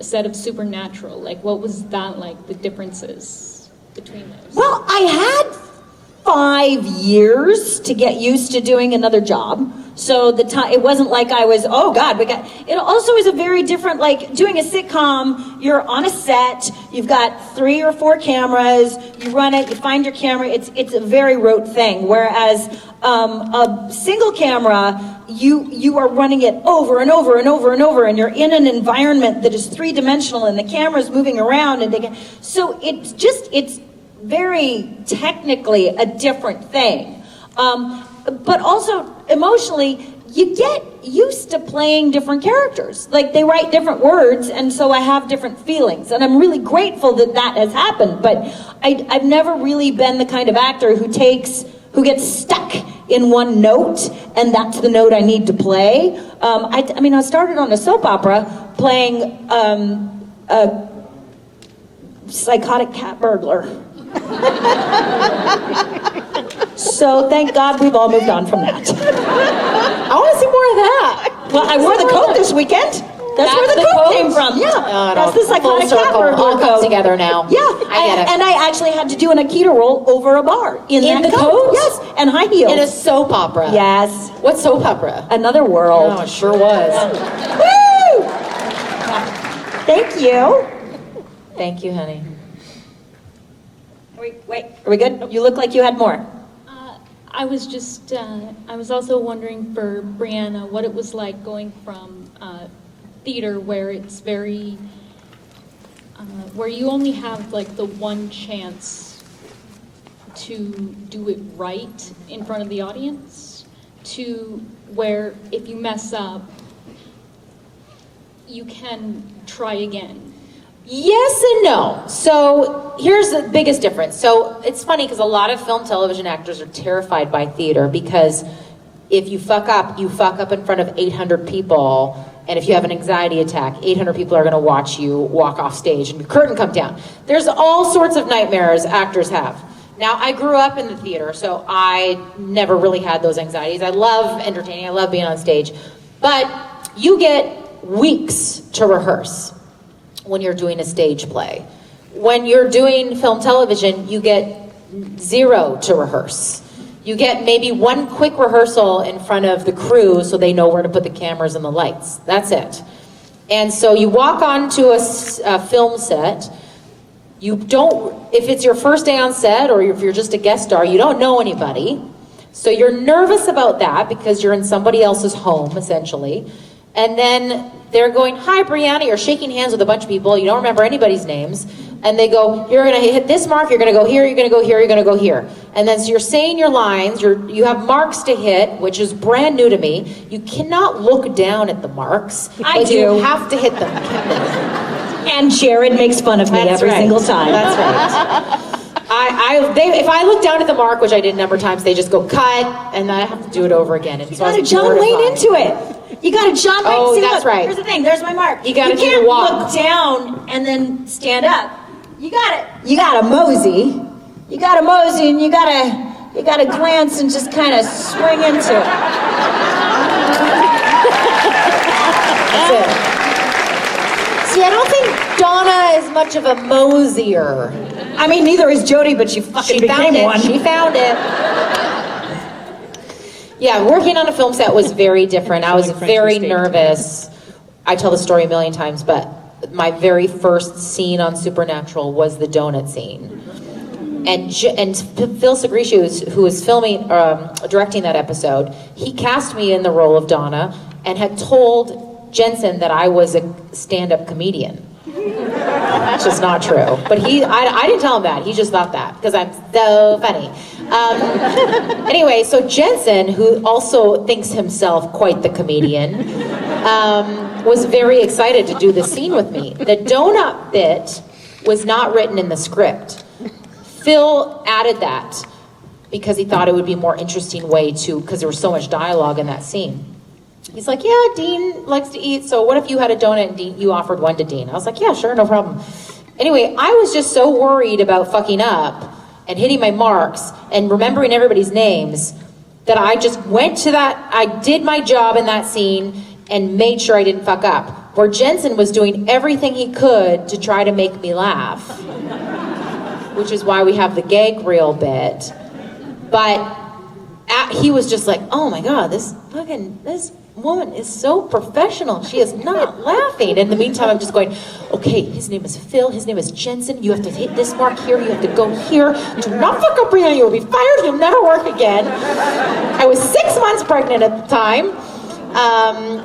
set of Supernatural. Like, what was that like? The differences between those? Well, I had 5 years to get used to doing another job. So it wasn't like I was, oh God, it also is a very different, like doing a sitcom, you're on a set, you've got 3 or 4 cameras, you run it, you find your camera, it's a very rote thing. Whereas a single camera, you are running it over and over and over and over, and you're in an environment that is 3-dimensional and the camera's moving around, so it's very technically a different thing. But also emotionally, you get used to playing different characters. Like they write different words, and so I have different feelings. And I'm really grateful that has happened. But I've never really been the kind of actor who gets stuck in one note, and that's the note I need to play. I started on a soap opera playing a psychotic cat burglar. So thank God we've all moved on from that. I want to see more of that. Well, I wore the coat this weekend. That's where the coat came from. Yeah, that's the psychotic cat burglar all coat. Together now. Yeah, I get it. And I actually had to do an Aikido roll over a bar in that the coat. Yes, and high heels. In a soap opera. Yes. What soap opera? Another World. Oh, it sure was. Woo! Thank you. Thank you, honey. Wait, are we good? You look like you had more. I was also wondering for Briana what it was like going from theater where it's very, where you only have like the one chance to do it right in front of the audience, to where if you mess up, you can try again. Yes and no. So here's the biggest difference. So it's funny because a lot of film television actors are terrified by theater because if you fuck up in front of 800 people, and if you have an anxiety attack, 800 people are going to watch you walk off stage and your curtain come down. There's all sorts of nightmares actors have. Now, I grew up in the theater, so I never really had those anxieties. I love entertaining, I love being on stage. But you get weeks to rehearse when you're doing a stage play. When you're doing film television, you get 0 to rehearse. You get maybe one quick rehearsal in front of the crew so they know where to put the cameras and the lights. That's it. And so you walk onto a film set. You don't, if it's your first day on set or if you're just a guest star, you don't know anybody. So you're nervous about that because you're in somebody else's home, essentially. And then they're going, "Hi, Briana." You're shaking hands with a bunch of people. You don't remember anybody's names. And they go, "You're going to hit this mark. You're going to go here. You're going to go here. You're going to go here." And then so you're saying your lines. You have marks to hit, which is brand new to me. You cannot look down at the marks. I do. You have to hit them. And Jared makes fun of me every single time. That's right. If I look down at the mark, which I did a number of times, they just go cut, and I have to do it over again. And You gotta jump lean into it. You gotta jump. Oh, See, that's look, right. Here's the thing. There's my mark. You gotta do can't the walk. look down and then stand up. You gotta mosey. You gotta mosey, and you gotta glance and just kind of swing into it. That's it. See, I don't think Donna is much of a mosier. I mean, neither is Jody, but she fucking became one. She found it. Yeah, working on a film set was very different. I was very nervous. I tell the story a million times, but my very first scene on Supernatural was the donut scene. And Phil Segrishu, who was directing that episode, he cast me in the role of Donna and had told Jensen that I was a stand-up comedian. Which is not true. But I didn't tell him that. He just thought that because I'm so funny. Anyway, so Jensen, who also thinks himself quite the comedian, was very excited to do the scene with me. The donut bit was not written in the script. Phil added that because he thought it would be a more interesting way to, because there was so much dialogue in that scene. He's like, "Yeah, Dean likes to eat, so what if you had a donut and you offered one to Dean?" I was like, "Yeah, sure, no problem." Anyway, I was just so worried about fucking up and hitting my marks and remembering everybody's names that I just went to that, I did my job in that scene and made sure I didn't fuck up. Where Jensen was doing everything he could to try to make me laugh, which is why we have the gag reel bit. But he was just like, "Oh my God, this woman is so professional. She is not laughing." In the meantime, I'm just going, "Okay, his name is Phil. His name is Jensen. You have to hit this mark here. You have to go here. Do not fuck up Brianna. You will be fired. You'll never work again." I was 6 months pregnant at the time.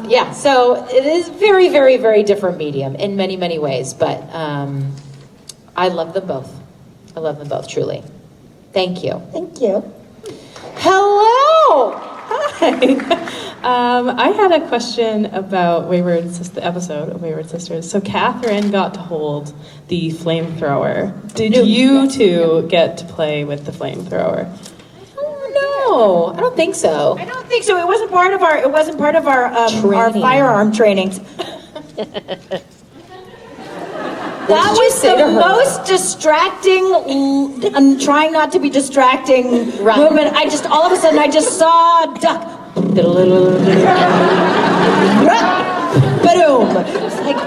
Yeah, so it is very, very, very different medium in many, many ways. But I love them both. I love them both, truly. Thank you. Thank you. Hello! Hi. I had a question about the episode of Wayward Sisters. So Catherine got to hold the flamethrower. Did you two get to play with the flamethrower? No, I don't think so. I don't think so. It wasn't part of our firearm trainings. That was the most distracting, I'm trying not to be distracting movement. All of a sudden, I just saw a duck. Ba-doom. It's like,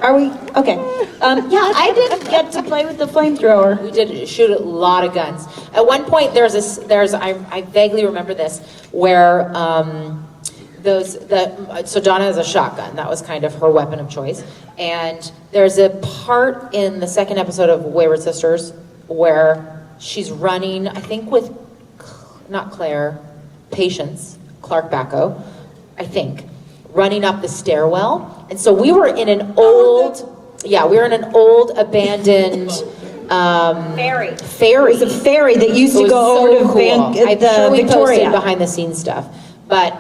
are we, okay. Yeah, I did get to play with the flamethrower. We did shoot a lot of guns. At one point, I vaguely remember this, where so Donna has a shotgun. That was kind of her weapon of choice. And there's a part in the second episode of Wayward Sisters where she's running, I think with, not Claire, Patience, Clark Bacco, I think, running up the stairwell. And so we were in an old abandoned ferry. It was a ferry that used to go over to we Victoria. posted behind the scenes stuff. But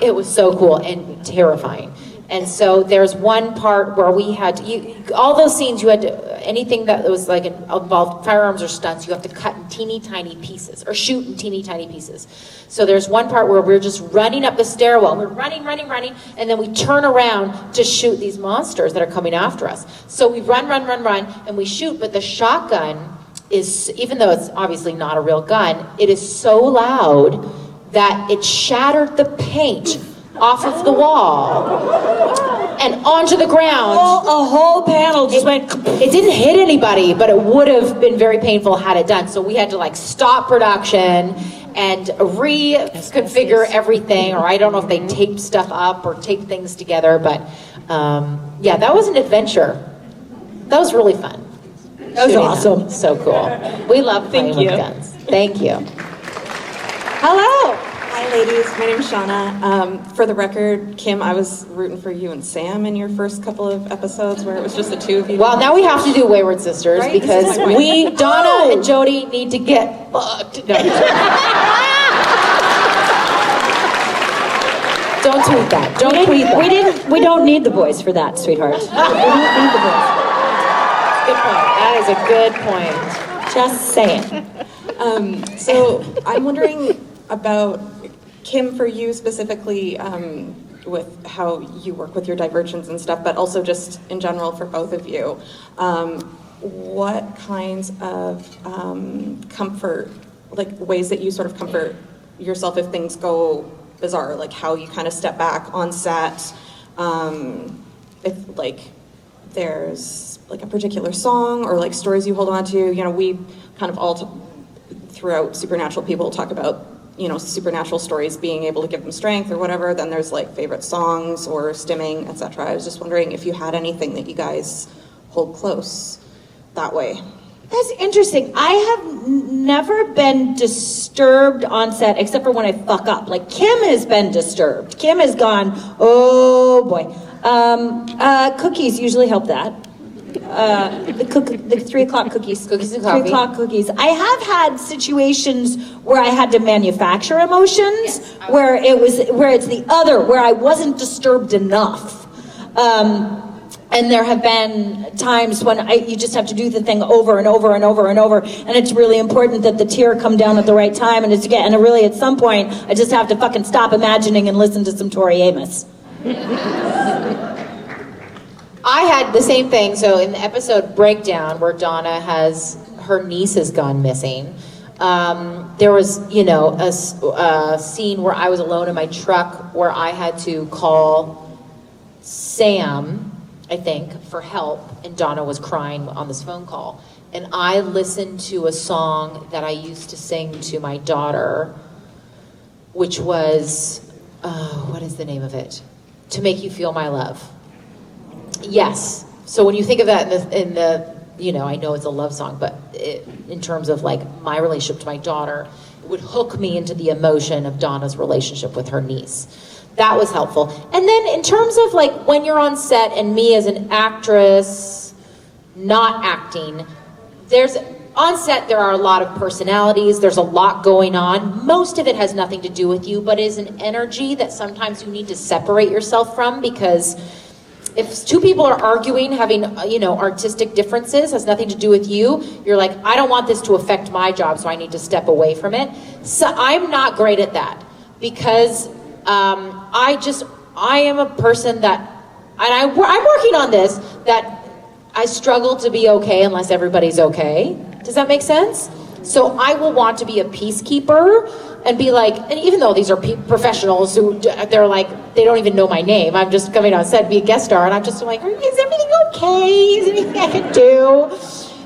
it was so cool and terrifying. And so there's one part where we had all those scenes, you had to, anything that was like involved firearms or stunts, you have to cut in teeny tiny pieces or shoot in teeny tiny pieces. So there's one part where we're just running up the stairwell. We're running, and then we turn around to shoot these monsters that are coming after us. So we run, and we shoot, but the shotgun is, even though it's obviously not a real gun, it is so loud that it shattered the paint off of the wall and onto the ground. A whole panel just went. It didn't hit anybody, but it would have been very painful had it done. So we had to like stop production and reconfigure everything, or I don't know if they taped stuff up or taped things together, but yeah, that was an adventure. That was really fun. That was awesome. So cool. We love playing with guns. Thank you. Hello. Hi, ladies. My name's Shauna. For the record, Kim, I was rooting for you and Sam in your first couple of episodes where it was just the two of you. Well, now we have to do Wayward Sisters, right? Because Donna and Jody need to get fucked. No. Don't tweet that. Don't tweet that. We don't need the boys for that, sweetheart. We don't need the boys for that. That is a good point. Just saying. So I'm wondering about, Kim, for you specifically, with how you work with your divergence and stuff, but also just in general for both of you. What kinds of comfort, like ways that you sort of comfort yourself if things go bizarre, like how you kind of step back on set, if like there's like a particular song or like stories you hold on to. You know, we kind of all throughout Supernatural, people talk about, you know, supernatural stories being able to give them strength or whatever. Then there's like favorite songs or stimming, etc. I was just wondering if you had anything that you guys hold close that way. That's interesting. I have never been disturbed on set except for when I fuck up. Like Kim has been disturbed. Kim has gone, oh boy. Cookies usually help that. The 3 o'clock cookies. Cookies and coffee. 3 o'clock cookies. I have had situations where I had to manufacture emotions, where it's the other, where I wasn't disturbed enough. And there have been times when you just have to do the thing over and over and over and over, and it's really important that the tear come down at the right time, and really at some point, I just have to fucking stop imagining and listen to some Tori Amos. I had the same thing. So in the episode Breakdown, where Donna her niece has gone missing, there was, you know, a scene where I was alone in my truck where I had to call Sam, I think, for help, and Donna was crying on this phone call. And I listened to a song that I used to sing to my daughter, which was, what is the name of it? To Make You Feel My Love. Yes. So when you think of that in the you know, I know it's a love song, but in terms of like my relationship to my daughter, it would hook me into the emotion of Donna's relationship with her niece. That was helpful. And then in terms of like when you're on set and me as an actress not acting, on set there are a lot of personalities, there's a lot going on. Most of it has nothing to do with you, but is an energy that sometimes you need to separate yourself from, because if two people are arguing, having, you know, artistic differences, has nothing to do with you, you're like, I don't want this to affect my job, so I need to step away from it. So I'm not great at that, because I am a person that, and I'm working on this, that I struggle to be okay unless everybody's okay. Does that make sense? So I will want to be a peacekeeper and be like, and even though these are professionals who, they're like, they don't even know my name. I'm just coming on set, be a guest star, and I'm just like, is everything okay? Is there anything I can do?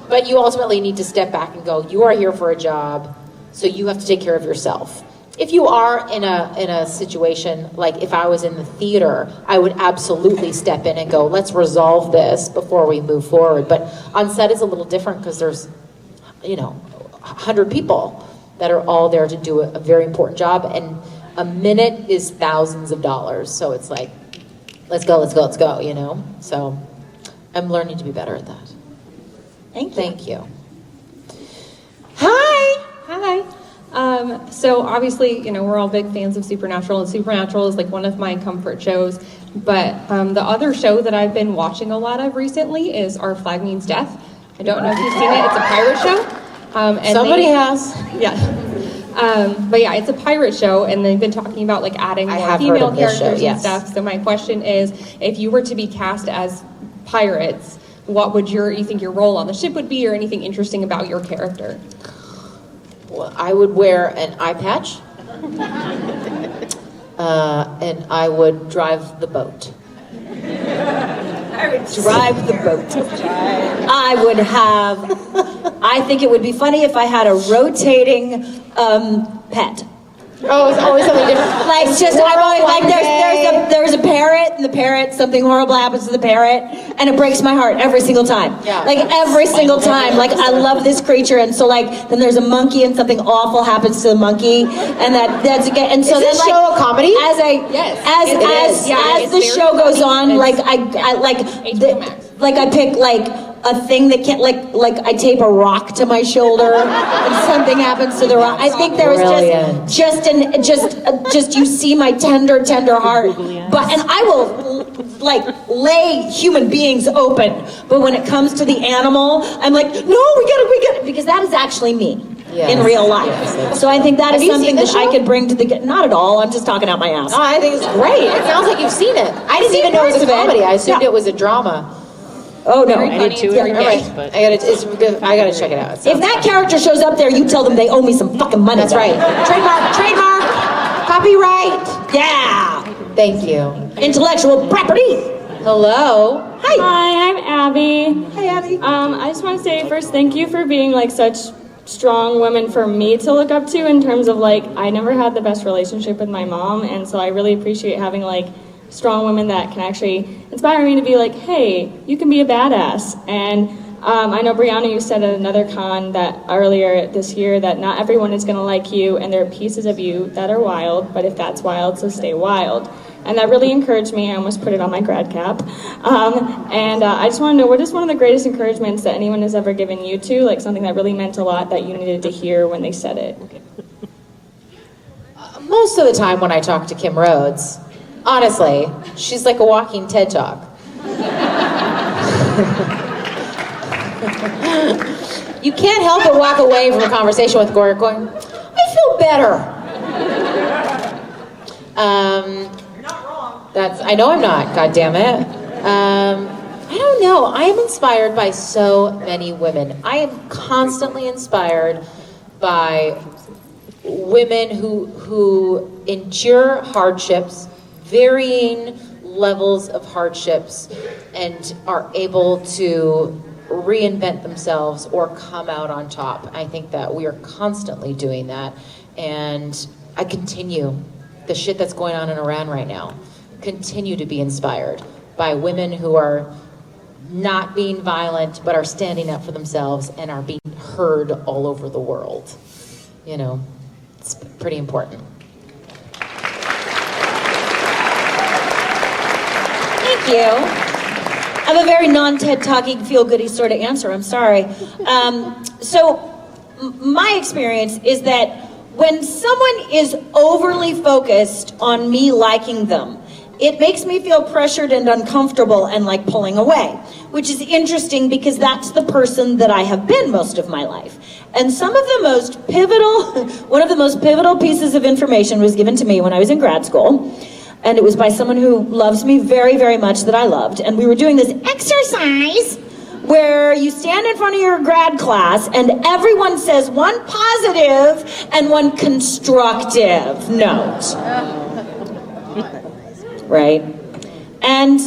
But you ultimately need to step back and go, you are here for a job, so you have to take care of yourself. If you are in a situation, like if I was in the theater, I would absolutely step in and go, let's resolve this before we move forward. But on set it's a little different because there's, you know, 100 people that are all there to do a very important job, and a minute is thousands of dollars. So it's like, let's go, you know? So I'm learning to be better at that. Thank you. Hi. So obviously, you know, we're all big fans of Supernatural, and Supernatural is like one of my comfort shows. But the other show that I've been watching a lot of recently is Our Flag Means Death. I don't know if you've seen it. It's a pirate show. And somebody has. Yeah. But yeah, it's a pirate show, and they've been talking about like adding more female characters and stuff. So my question is, if you were to be cast as pirates, what would you think your role on the ship would be, or anything interesting about your character? Well, I would wear an eye patch, and I would drive the boat. I would drive the boat. I think it would be funny if I had a rotating pet. Oh, it's always something different. Like just I'm always like there's a parrot, and the parrot, something horrible happens to the parrot, and it breaks my heart every single time. Yeah. Like every single time. Like I love this creature, and so like then there's a monkey and something awful happens to the monkey, and that's again. And so is then this like show a comedy? As the show goes on, like I pick like a thing that can't like I tape a rock to my shoulder and something happens to the rock. I think there was just you see my tender heart. But and I will like lay human beings open. But when it comes to the animal, I'm like, no, we gotta because that is actually me. In real life. Yes. So I think that is something that I could bring to the not at all. I'm just talking out my ass. Oh, I think it's great. It sounds like you've seen it. I didn't even know it was a comedy. I assumed it was a drama. Oh no, I did too. Right. I gotta check it out. If that character shows up there, you tell them they owe me some fucking money. That's right. Trademark, copyright. Yeah. Thank you. Intellectual property. Hello. Hi. Hi, I'm Abby. Hi, Abby. I just want to say first, thank you for being like such strong women for me to look up to in terms of like I never had the best relationship with my mom, and so I really appreciate having like strong women that can actually inspire me to be like, hey, you can be a badass. And I know, Briana, you said at another con that earlier this year that not everyone is going to like you, and there are pieces of you that are wild, but if that's wild, so stay wild. And that really encouraged me. I almost put it on my grad cap. I just want to know, what is one of the greatest encouragements that anyone has ever given you to, like something that really meant a lot that you needed to hear when they said it? Most of the time when I talk to Kim Rhodes, honestly, she's like a walking TED Talk. You can't help but walk away from a conversation with Gloria going, I feel better. I know I'm not, God damn it. I don't know. I am inspired by so many women. I am constantly inspired by women who endure hardships, varying levels of hardships, and are able to reinvent themselves or come out on top. I think that we are constantly doing that, and I continue the shit that's going on in Iran right now. Continue to be inspired by women who are not being violent but are standing up for themselves and are being heard all over the world. You know, it's pretty important. Thank you. I have a very non-TED Talking, feel-goody sort of answer. I'm sorry. My experience is that when someone is overly focused on me liking them, it makes me feel pressured and uncomfortable and like pulling away, which is interesting because that's the person that I have been most of my life. And one of the most pivotal pieces of information was given to me when I was in grad school. And it was by someone who loves me very, very much that I loved. And we were doing this exercise where you stand in front of your grad class and everyone says one positive and one constructive note. Right? And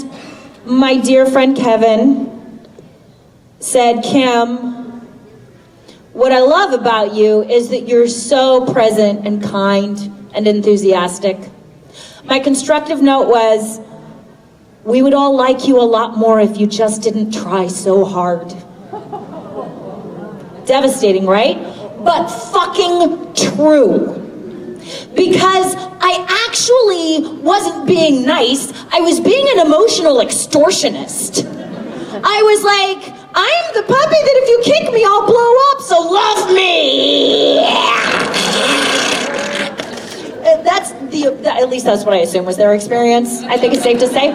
my dear friend Kevin said, Kim, what I love about you is that you're so present and kind and enthusiastic. My constructive note was, we would all like you a lot more if you just didn't try so hard. Devastating, right? But fucking true. Because I actually wasn't being nice, I was being an emotional extortionist. I was like, I'm the puppy that if you kick me, I'll blow up, so love me! At least that's what I assume was their experience. I think it's safe to say.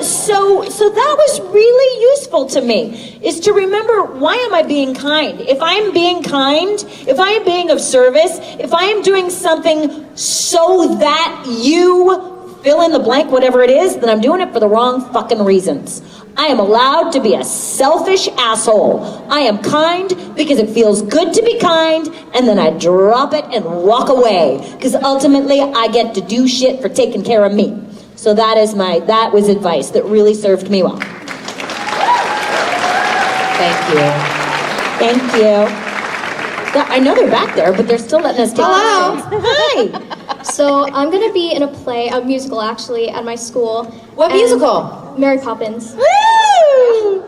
So that was really useful to me, is to remember, why am I being kind? If I'm being kind, if I am being of service, if I am doing something so that you fill in the blank, whatever it is, then I'm doing it for the wrong fucking reasons. I am allowed to be a selfish asshole. I am kind because it feels good to be kind, and then I drop it and walk away. Because ultimately, I get to do shit for taking care of me. So that was advice that really served me well. Thank you. Thank you. I know they're back there, but they're still letting us take questions. Hi. So I'm going to be in a play, a musical actually, at my school. What musical? Mary Poppins. Woo!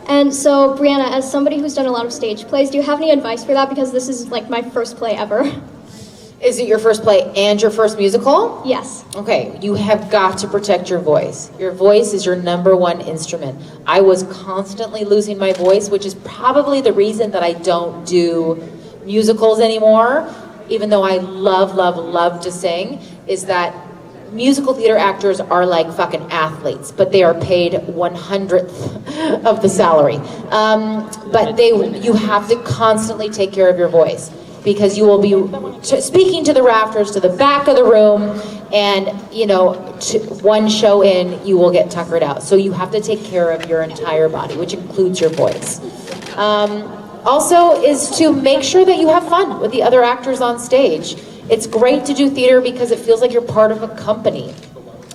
And so, Briana, as somebody who's done a lot of stage plays, do you have any advice for that? Because this is like my first play ever. Is it your first play and your first musical? Yes. Okay, you have got to protect your voice. Your voice is your #1 instrument. I was constantly losing my voice, which is probably the reason that I don't do musicals anymore, even though I love to sing, is that musical theater actors are like fucking athletes, but they are paid 1/100th of the salary. But you have to constantly take care of your voice, because you will be speaking to the rafters, to the back of the room, and one show in, you will get tuckered out. So you have to take care of your entire body, which includes your voice. Also is to make sure that you have fun with the other actors on stage. It's great to do theater because it feels like you're part of a company.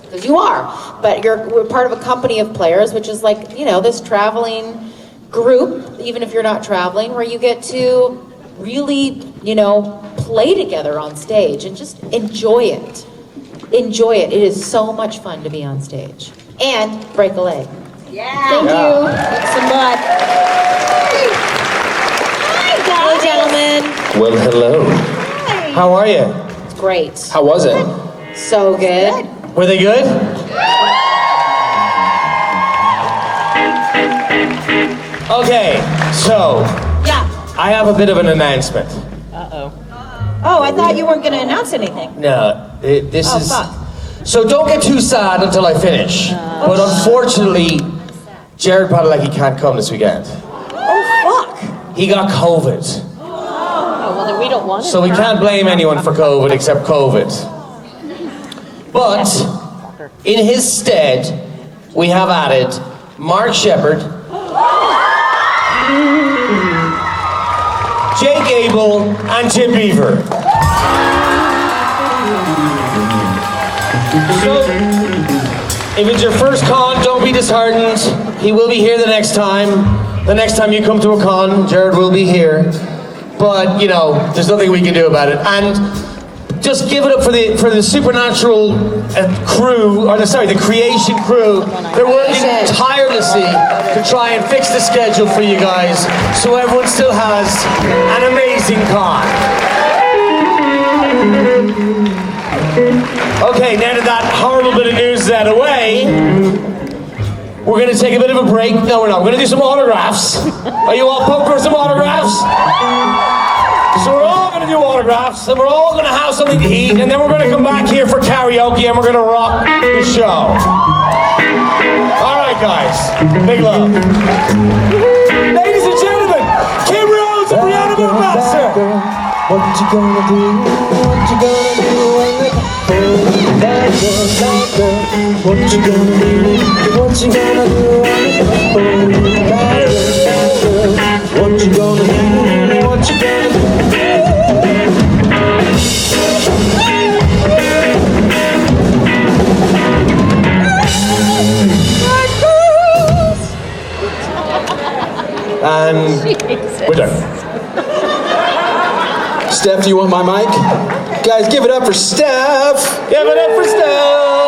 Because you are, but we're part of a company of players, which is like, this traveling group, even if you're not traveling, where you get to really, play together on stage and just enjoy it. Enjoy it. It is so much fun to be on stage. And break a leg. Yeah. Thank you. Kick some butt. Hi, guys. Hello, gentlemen. Well, hello. Hi. How are you? It's great. How was it? So good. Were they good? Okay, so I have a bit of an announcement. Oh, I thought you weren't going to announce anything. No, this is... Fuck. So don't get too sad until I finish. But unfortunately, Jared Padalecki can't come this weekend. Oh, fuck. He got COVID. Oh, well, then we don't want it. So we can't blame anyone for COVID except COVID. But in his stead, we have added Mark Shepard, Jake Abel, and Tim Beaver. So, if it's your first con, don't be disheartened. He will be here the next time. The next time you come to a con, Jared will be here. But, there's nothing we can do about it. And just give it up for the Supernatural crew, the creation crew. They're working tirelessly to try and fix the schedule for you guys, so everyone still has an amazing con. Okay, now that that horrible bit of news is out of the way, we're going to take a bit of a break. No, we're not. We're going to do some autographs. Are you all pumped for some autographs? So we're all going to do autographs, and we're all going to have something to eat, and then we're going to come back here for karaoke, and we're going to rock the show. All right, guys. Big love. Ladies and gentlemen, Kim Rose and Briana Boommaster. What you gonna do? What you gonna do when they hold that girl? What you gonna do? What you gonna do when they hold that girl? What you gonna do? What you gonna do? And we're done. Steph, do you want my mic? Guys, give it up for Steph! Give it up for Steph!